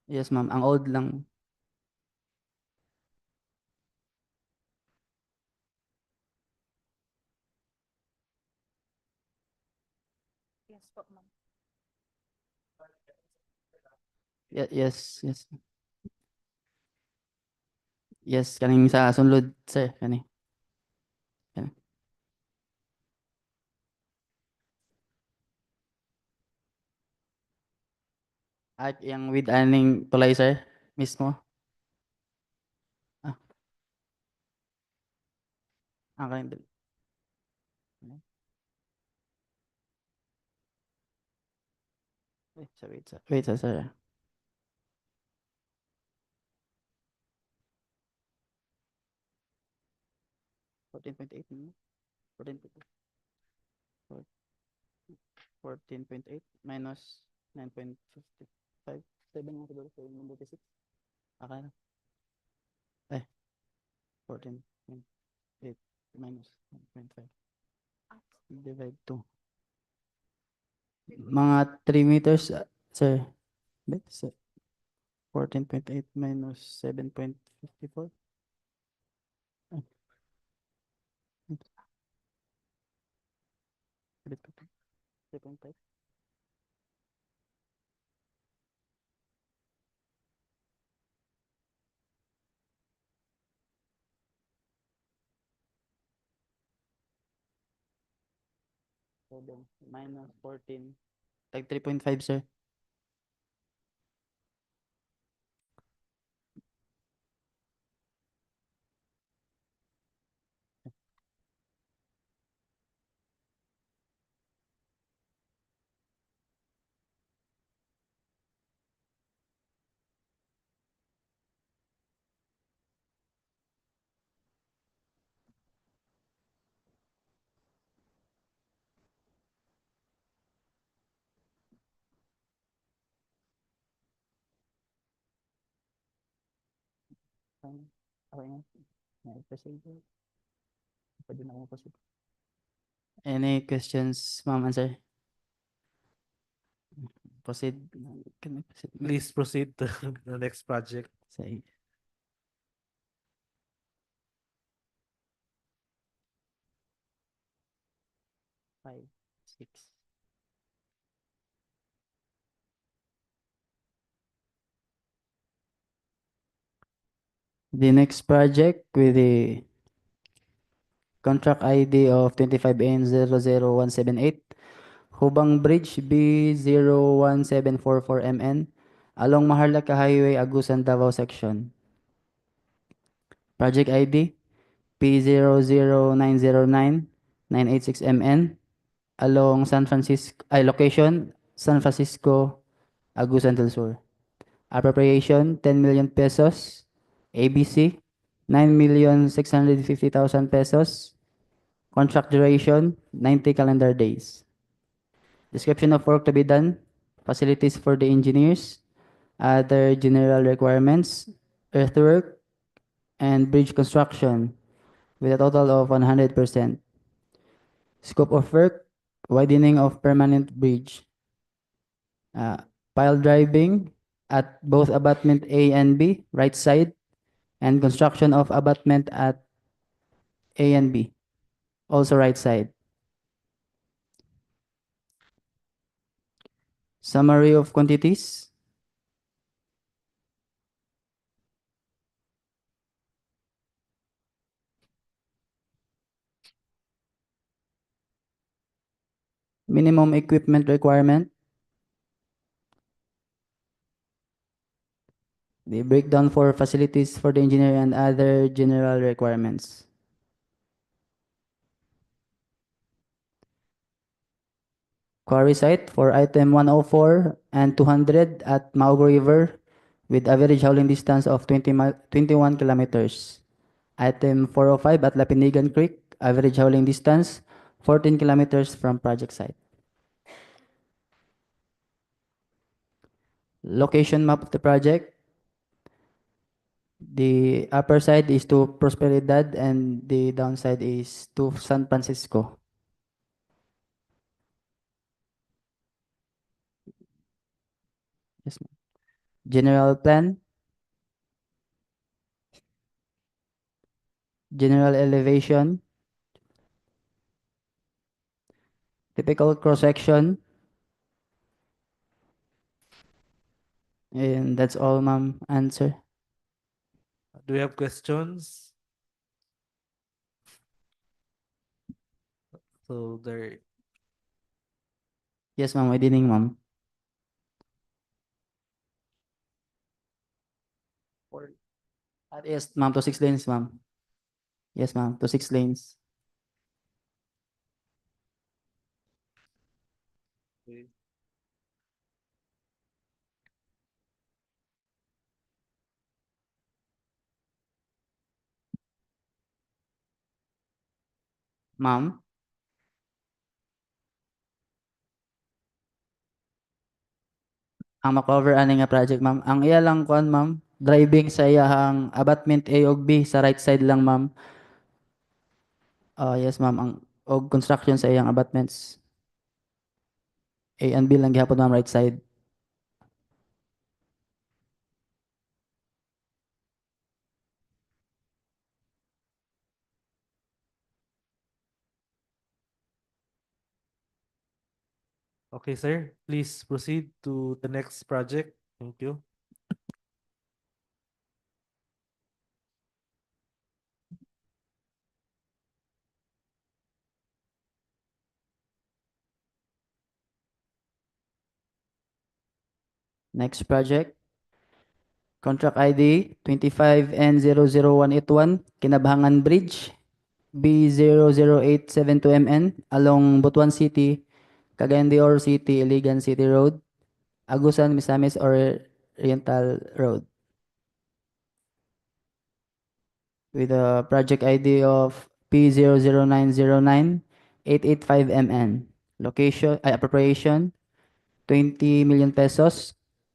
Yes, ma'am, ang old lang. Yes po, ma'am. Yes, yes. Yes, kaning sa sunod, sir, kani. Kani. At yung with aning tulay, sir, mismo. Ah, kanin din. Wait, sir. 14.8, 14.8 minus 9.55. 7 nga siguro, 7.56. Okay na. Eh, 14.8 minus 9.5. Divide 2. Mga 3 meters, sir. Bet, sir. 14.8 minus 7.54. 3.5. Minus 14. Like 3.5, sir. Okay nga. Proceed. Pwede na ako proceed. Any questions, ma'am, and sir? Proceed. Can I proceed? Please proceed to the next project. Say. 5, 6. The next project with the contract ID of 25N00178, Hubang Bridge B01744MN, along Maharlika Highway, Agusan, Davao section. Project ID P00909986MN, along San Francisco, location, San Francisco, Agusan del Sur. Appropriation, 10 million pesos. ABC, 9,650,000 pesos. Contract duration, 90 calendar days. Description of work to be done, facilities for the engineers, other general requirements, earthwork, and bridge construction with a total of 100%. Scope of work, widening of permanent bridge, pile driving at both abutment A and B, right side, and construction of abutment at A and B, also right side. Summary of quantities. Minimum equipment requirement. The breakdown for facilities for the engineer and other general requirements. Quarry site for item 104 and 200 at Maugo River with average hauling distance of 21 kilometers. Item 405 at Lapinigan Creek, average hauling distance 14 kilometers from project site. Location map of the project. The upper side is to Prosperidad and the downside is to San Francisco. Yes, ma'am. General plan, general elevation, typical cross-section, and that's all, ma'am, answer. Do you have questions? So there, Yes, ma'am, widening, ma'am. Yes, ma'am, to 6 lanes, ma'am. Yes, ma'am, to 6 lanes. okay. Ma'am, ang makover ani nga project, ma'am. Ang iya lang kuan, ma'am, driving sa iyahang abutment A ug B sa right side lang, ma'am. Yes, ma'am, ang og construction sa iyang abutments A and B lang gihapon, ma'am, right side. Okay, sir, please proceed to the next project. Thank you. Next project, contract ID 25N00181, Kinabahangan Bridge, B00872MN along Butuan City, Cagayan de Oro City, Iligan City Road, Agusan, Misamis Oriental Road, with a project ID of P00909885MN. Location, appropriation 20 million pesos.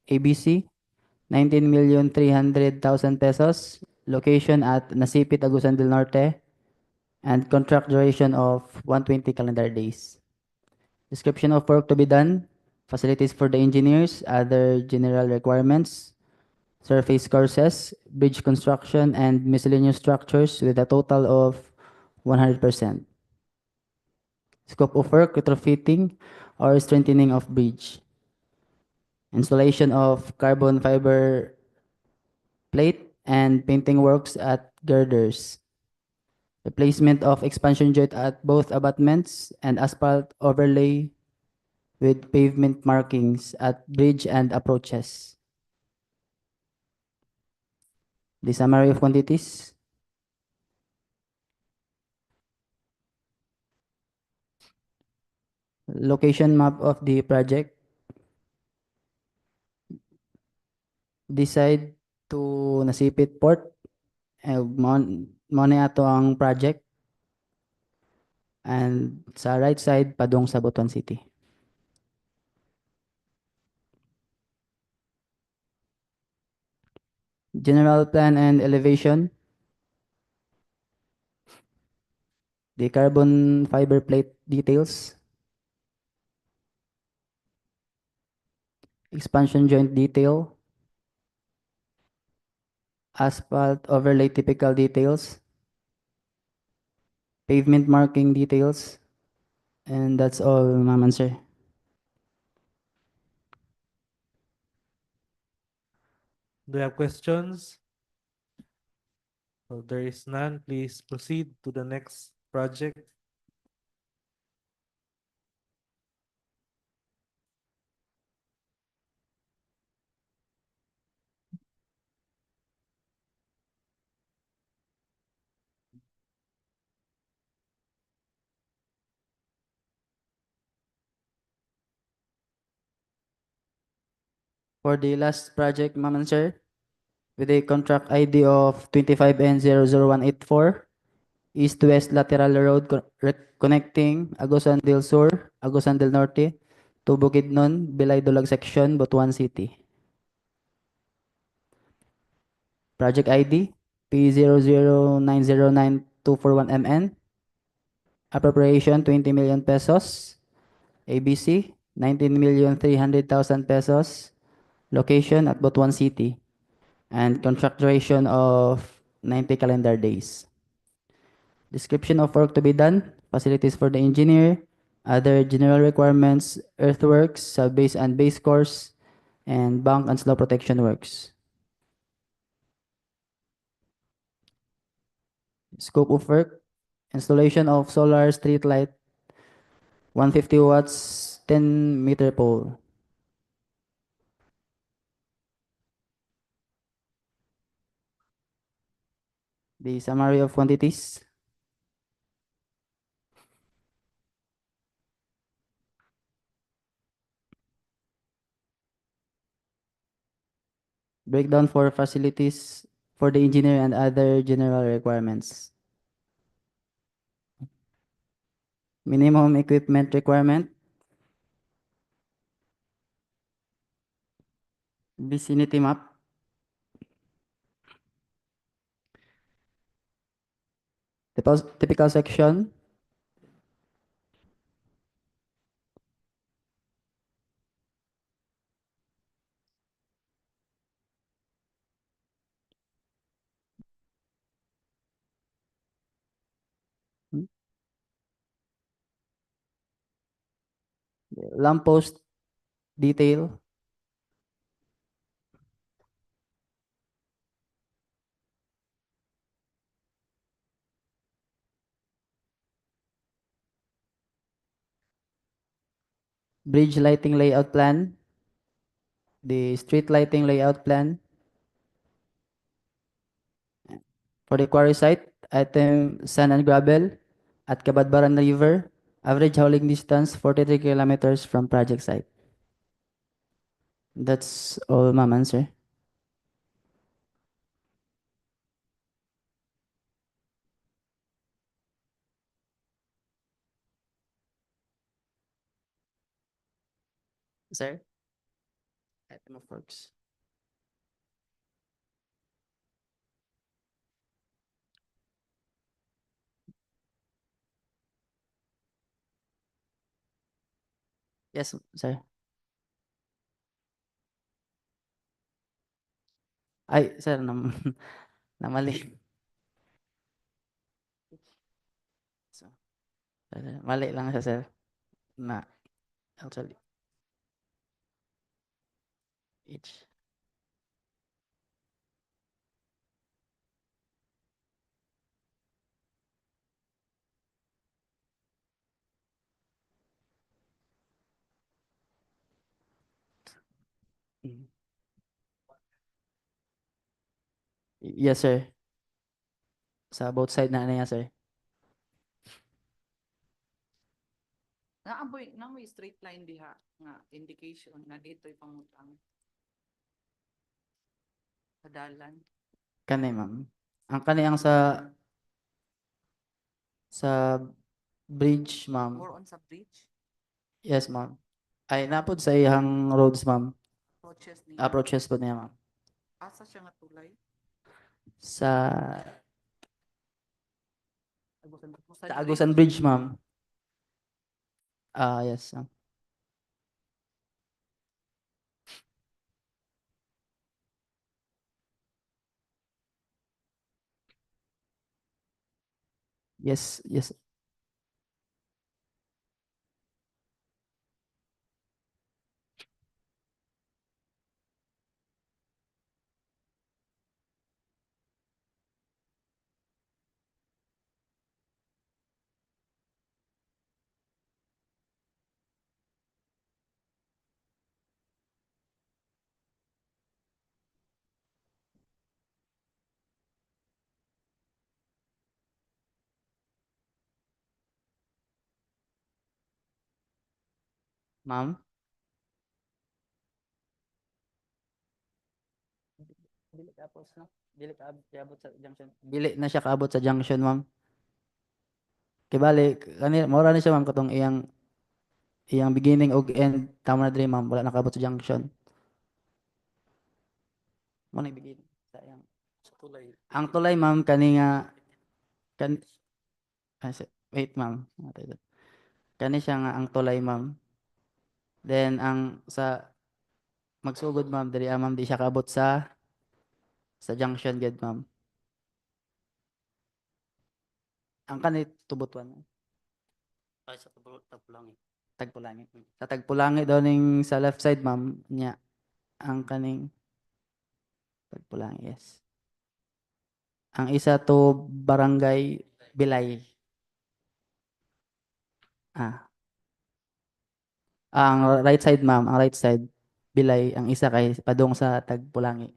ABC 19,300,000 pesos. Location at Nasipit, Agusan del Norte. And contract duration of 120 calendar days. Description of work to be done. Facilities for the engineers, other general requirements, surface courses, bridge construction, and miscellaneous structures with a total of 100%. Scope of work, retrofitting or strengthening of bridge. Installation of carbon fiber plate and painting works at girders. Replacement of expansion joint at both abutments and asphalt overlay with pavement markings at bridge and approaches. The summary of quantities. Location map of the project. This side to Nasipit Port. Mo na ato ang project. And sa right side, padung sa Butuan City. General plan and elevation. The carbon fiber plate details. Expansion joint detail. Asphalt overlay typical details. Pavement marking details. And that's all, ma'am and sir. Do you have questions? So there is none. Please proceed to the next project. For the last project, ma'am and sir, with a contract ID of 25N00184, East-West Lateral Road connecting Agusan del Sur, Agusan del Norte to Bukidnon, Bilay Dulag Section, Butuan City. Project ID P009092441MN. Appropriation 20 million pesos. ABC 19,300,000 pesos. Location at Butuan City. And contract duration of 90 calendar days. Description of work to be done, facilities for the engineer, other general requirements, earthworks, sub-base and base course, and bank and slope protection works. Scope of work, installation of solar street light, 150 watts, 10-meter pole. The summary of quantities. Breakdown for facilities for the engineer and other general requirements. Minimum equipment requirement. Vicinity map. Typical section. Lamppost detail. Bridge lighting layout plan. The street lighting layout plan. For the quarry site, item sand and gravel at Kabadbaran River. Average hauling distance 43 kilometers from project site. That's all, ma'am, answer. Sir? Item of works. Yes, sir. Ay, sir, namali. So, mali lang siya, sir. Na, actually, each. Mm. Yes, sir. Sa both side na niya, sir. Naamoy straight line diha nga indication na dito'y pangutang sa dalan. Kani, ma'am. Ang kani ang sa bridge, ma'am. More on sa bridge, Yes, ma'am. Ay, napod sa iyang roads, ma'am. approaches ni Approaches po niya, ma'am. asa siya nga tulay. Sa Sa Agusan Bridge, ma'am. Ah, yes, ma'am. Yes, yes. Ma'am. Dili tapos na. Dili kaabot sa junction. Dili na siya kaabot sa junction, ma'am. Kay bali kani mora ni siya, ma'am, katong iyang beginning ug end tama na diri, ma'am, wala nakaabot sa junction. Mo na beginning sa iyang Ang tulay ma'am kani nga kan wait ma'am. Kani siya nga ang tulay ma'am. Then ang sa magsugod ma'am diri ma'am di siya kaabot sa junction gid ma'am. Ang kani tubutuan. Ay sa Tagpulangi. Tagpulangi. Sa Tagpulangi daw ning sa left side ma'am nya ang kaning Tagpulangi yes. Ang isa to Barangay Bilay. Ah, ang right side ma'am, ang right side Bilay, ang isa kay padung sa Tagpulangi.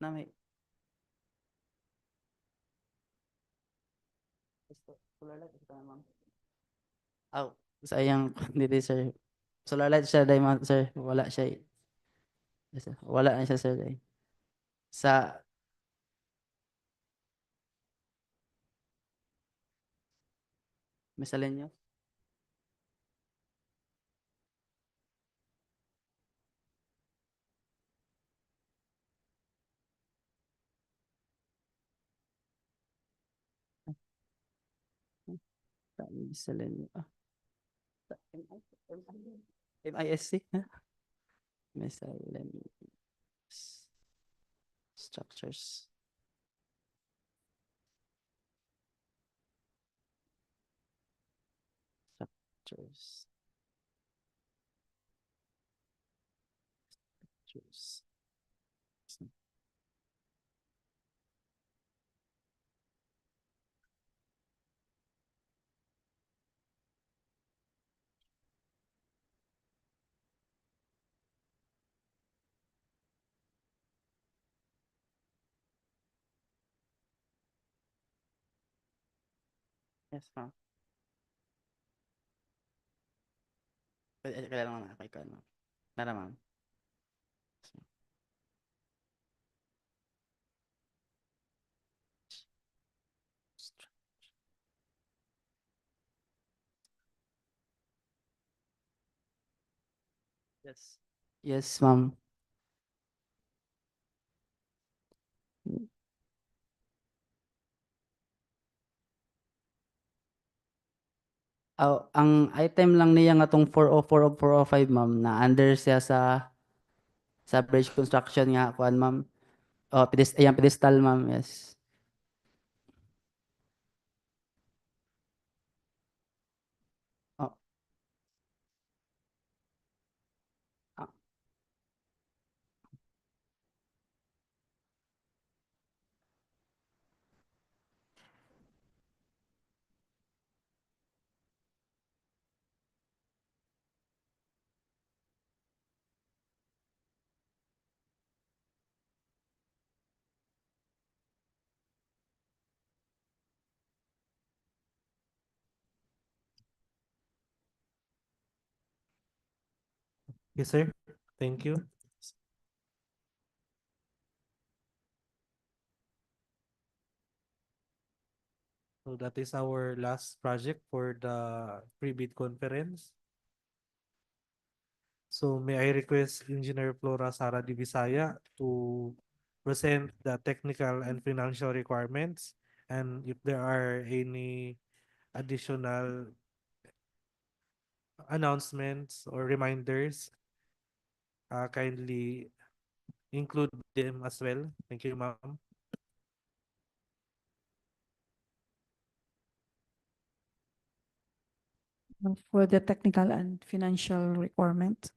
Na may solar light ito na ma'am. Aw, sayang dito sir. Solar light siya dai ma'am sir. Wala siya. Wala na siya sir dai. Sa miscellaneous. Miscellaneous. MISC? Miscellaneous structures. Structures. Structures. Yes, ma'am. Kailan ma'am? Kay kan ma'am. Nara ma'am. Yes. Yes, ma'am. Ang item lang niya nga tong 404 o 405 ma'am na under siya sa bridge construction nga kuan ma'am. Oh, ayan pedestal ma'am, yes. Oh, ah, Yes, sir. Thank you. So that is our last project for the pre-bid conference. So may I request Engineer Flora Sara Divisaya to present the technical and financial requirements, and if there are any additional announcements or reminders, kindly include them as well. Thank you, ma'am. For the technical and financial requirement.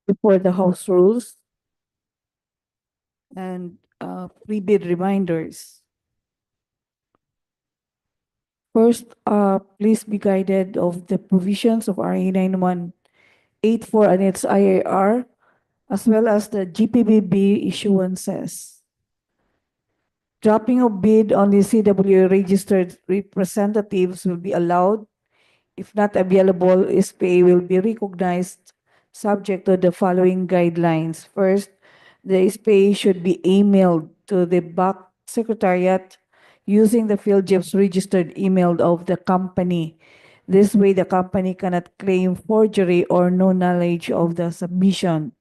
before the House rules and pre-bid reminders. First, please be guided of the provisions of RA 9184 and its IAR, as well as the GPBB issuances. Dropping of bid on the CWA registered representatives will be allowed. If not available, SPA will be recognized subject to the following guidelines. First, the SPA should be emailed to the back secretariat using the PhilJEP's registered email of the company. This way, the company cannot claim forgery or no knowledge of the submission.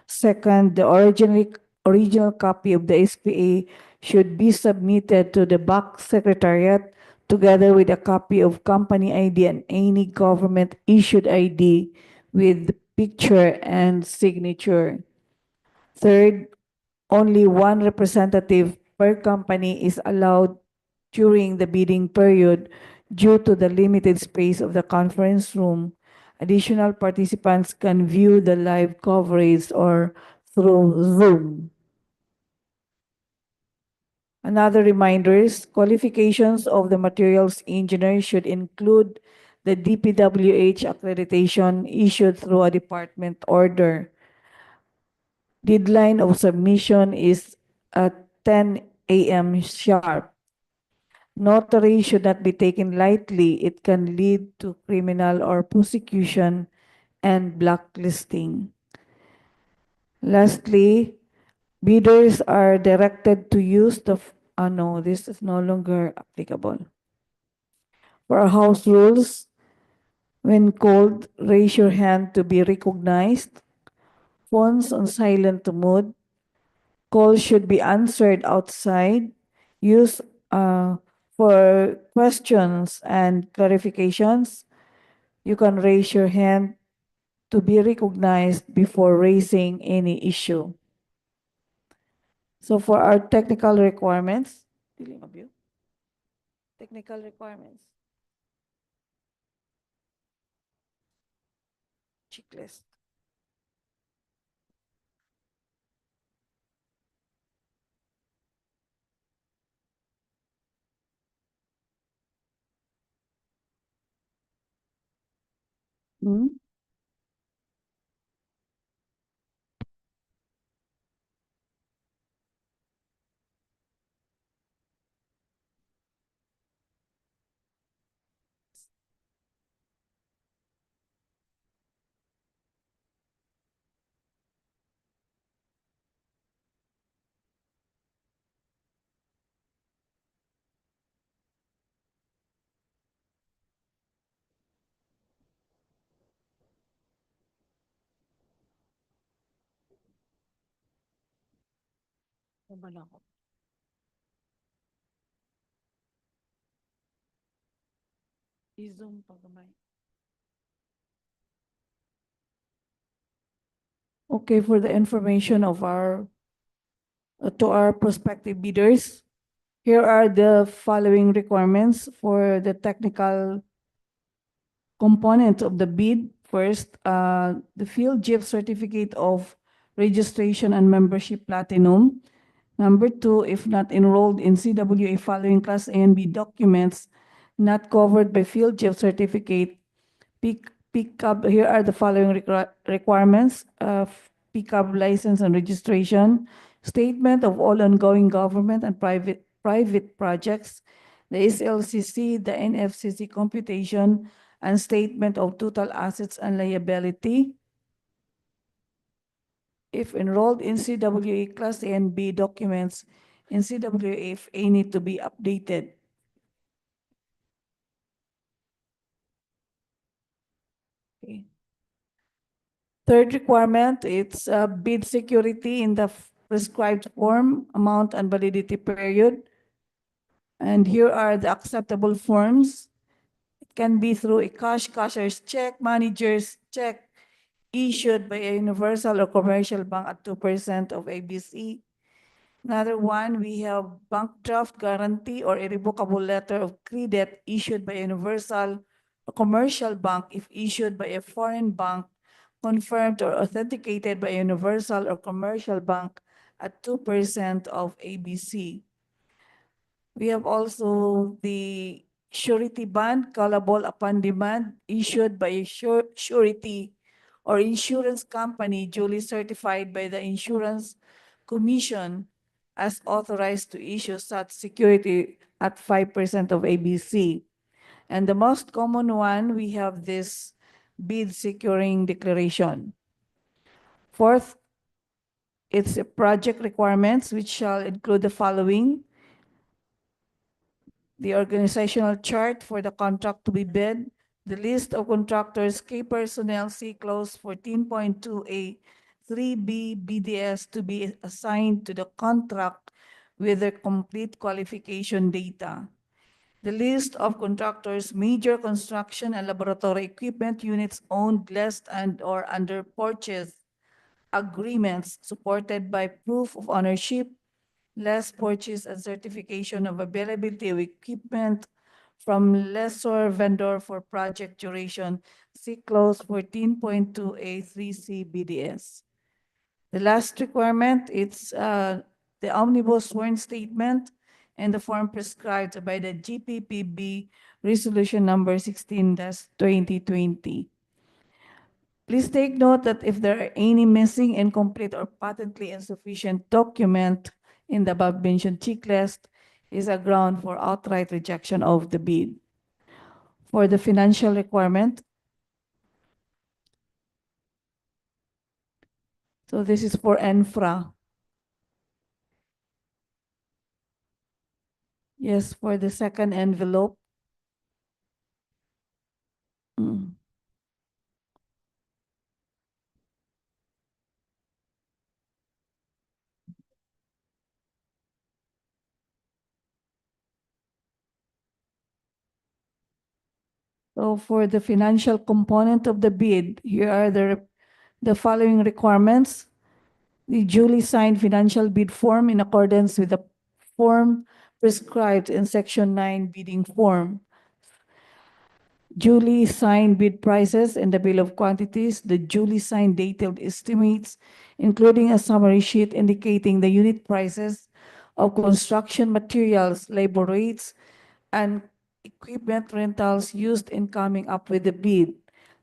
Second, the original copy of the SPA should be submitted to the back secretariat together with a copy of company ID and any government issued ID with picture and signature. Third, only one representative per company is allowed during the bidding period due to the limited space of the conference room. Additional participants can view the live coverage or through Zoom. Another reminders, qualifications of the materials engineer should include the DPWH accreditation issued through a department order. Deadline of submission is at 10 a.m. sharp. Notary should not be taken lightly. It can lead to criminal or prosecution and blacklisting. Lastly, bidders are directed to use the, no, this is no longer applicable. For our house rules, when called, raise your hand to be recognized. Phones on silent mode. Calls should be answered outside. Use for questions and clarifications. You can raise your hand to be recognized before raising any issue. So for our technical requirements, technical requirements. Checklist. Hmm? I-zoom pa gamay. Okay, for the information of our to our prospective bidders, here are the following requirements for the technical component of the bid. First, the PhilJEP certificate of registration and membership platinum. Number two, if not enrolled in CWA following Class A and B documents not covered by PhilJEP certificate, PICAB, here are the following requirements of PICAB license and registration, statement of all ongoing government and private projects, the SLCC, the NFCC computation, and statement of total assets and liability. If enrolled in CWA Class A and B documents, in CWA, if A need to be updated. Okay. Third requirement, it's bid security in the prescribed form, amount, and validity period. And here are the acceptable forms. It can be through a cashier's check, manager's check, issued by a universal or commercial bank at 2% of ABC. Another one, we have bank draft guarantee or irrevocable letter of credit issued by a universal or commercial bank if issued by a foreign bank confirmed or authenticated by a universal or commercial bank at 2% of ABC. We have also the surety bond callable upon demand issued by a surety or insurance company duly certified by the Insurance Commission as authorized to issue such security at 5% of ABC. And the most common one, we have this bid securing declaration. Fourth, it's a project requirements which shall include the following: the organizational chart for the contract to be bid, the list of contractors, key personnel, see clause 14.2A, 3B BDS to be assigned to the contract with their complete qualification data. The list of contractors, major construction and laboratory equipment units owned, leased, and/or under purchase agreements supported by proof of ownership, less purchase and certification of availability of equipment from lessor vendor for project duration, see clause 14.2A3C BDS. The last requirement, it's the omnibus sworn statement and the form prescribed by the GPPB Resolution Number 16-2020. Please take note that if there are any missing, incomplete, or patently insufficient document in the above-mentioned checklist, is a ground for outright rejection of the bid. For the financial requirement, so this is for infra. Yes, for the second envelope. Mm. So for the financial component of the bid, here are the following requirements. The duly signed financial bid form in accordance with the form prescribed in Section 9 bidding form. Duly signed bid prices and the bill of quantities, the duly signed detailed estimates, including a summary sheet indicating the unit prices of construction materials, labor rates, and equipment rentals used in coming up with the bid.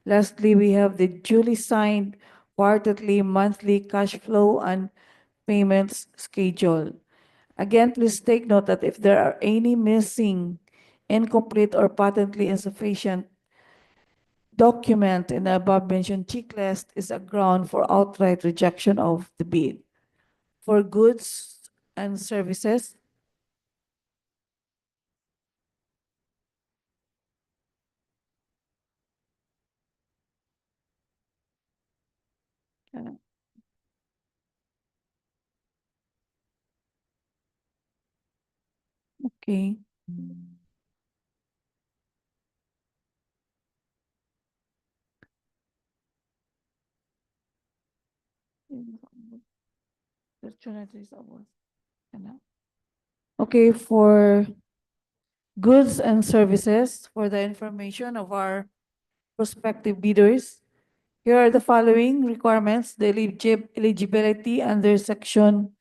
Lastly, we have the duly signed quarterly, monthly cash flow and payments schedule. Again, please take note that if there are any missing, incomplete, or patently insufficient document in the above-mentioned checklist is a ground for outright rejection of the bid. For goods and services, uh, okay. Okay, for goods and services, for the information of our prospective bidders, here are the following requirements: the eligibility under Section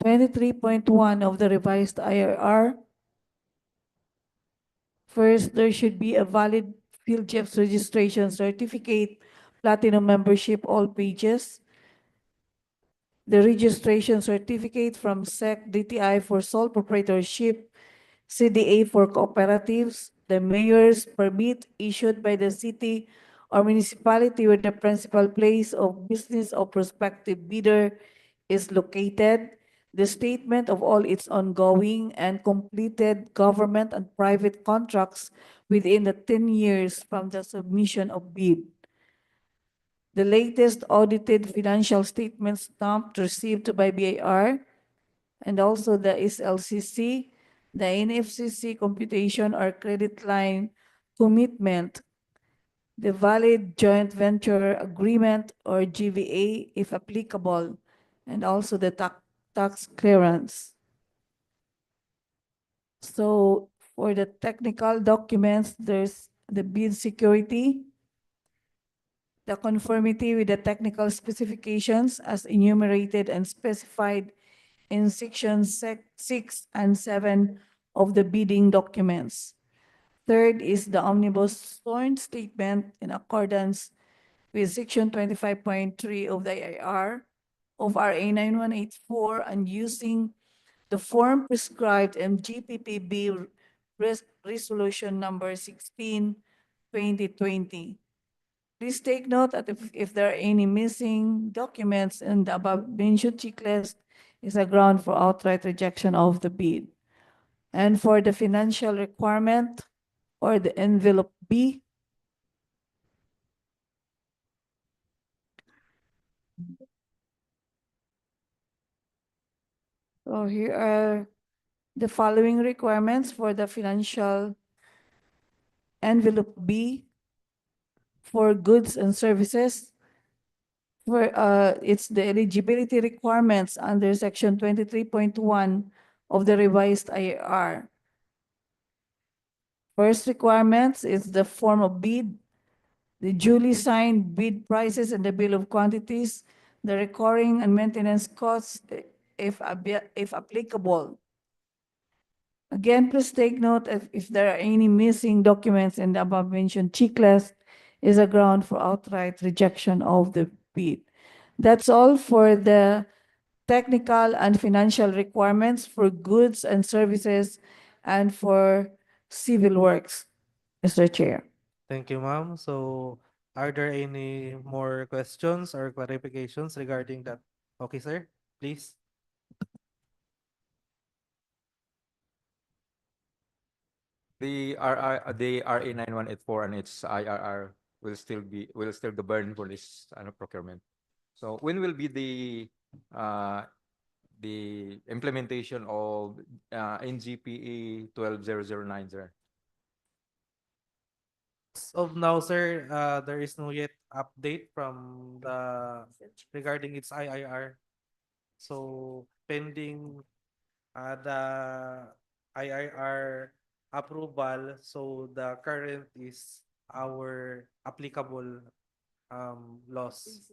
23.1 of the revised IRR. First, there should be a valid PhilJEPS registration certificate, platinum membership, all pages. The registration certificate from SEC DTI for sole proprietorship, CDA for cooperatives, the mayor's permit issued by the city or municipality where the principal place of business of prospective bidder is located, the statement of all its ongoing and completed government and private contracts within the 10 years from the submission of bid, the latest audited financial statement stamped received by BIR, and also the SLCC, the NFCC computation or credit line commitment, the valid joint venture agreement or GVA if applicable, and also the tax clearance. So for the technical documents, there's the bid security, the conformity with the technical specifications as enumerated and specified in section 6 and 7 of the bidding documents. Third is the omnibus sworn statement in accordance with section 25.3 of the IR of RA 9184 and using the form prescribed in GPPB Resolution Number 16, 2020. Please take note that if there are any missing documents in the above mentioned checklist is a ground for outright rejection of the bid. And for the financial requirement or the envelope B, so here are the following requirements for the financial envelope B for goods and services. For it's the eligibility requirements under section 23.1 of the revised IAR. First requirements is the form of bid, the duly signed bid prices and the bill of quantities, the recurring and maintenance costs if applicable. Again, please take note if there are any missing documents in the above mentioned checklist is a ground for outright rejection of the bid. That's all for the technical and financial requirements for goods and services and for civil works, Mr. Chair. Thank you, ma'am. So, are there any more questions or clarifications regarding that? Okay, sir, please. The RA 9184 and its IRR will still govern for this procurement. So when will be the implementation of NGPE 12009, sir? As of now, sir, there is no yet update from regarding its IIR. So pending the IIR approval, so the current is our applicable laws.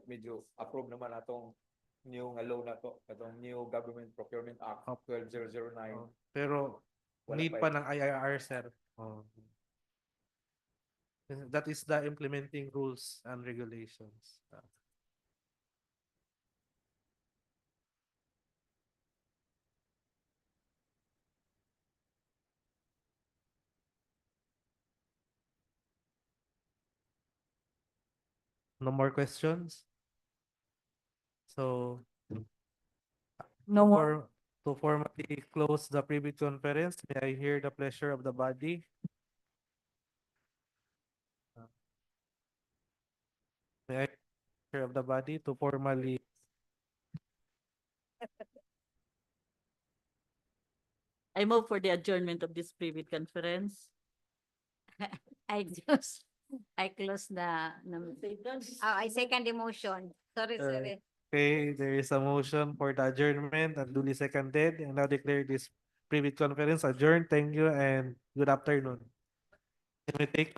Medyo approve naman atong new nga law na to, atong new Government Procurement Act 12009. Pero Wala need pa pa ng IIR, sir. That is the implementing rules and regulations. No more questions? So, No more. to formally close the privy conference, may I hear the pleasure of the body? May I hear the pleasure of the body to formally I move for the adjournment of this private conference. I close the, I second the motion. Sorry, Uh, sorry. Okay, there is a motion for the adjournment and duly seconded, and now declare this private conference adjourned. Thank you and good afternoon. Can we take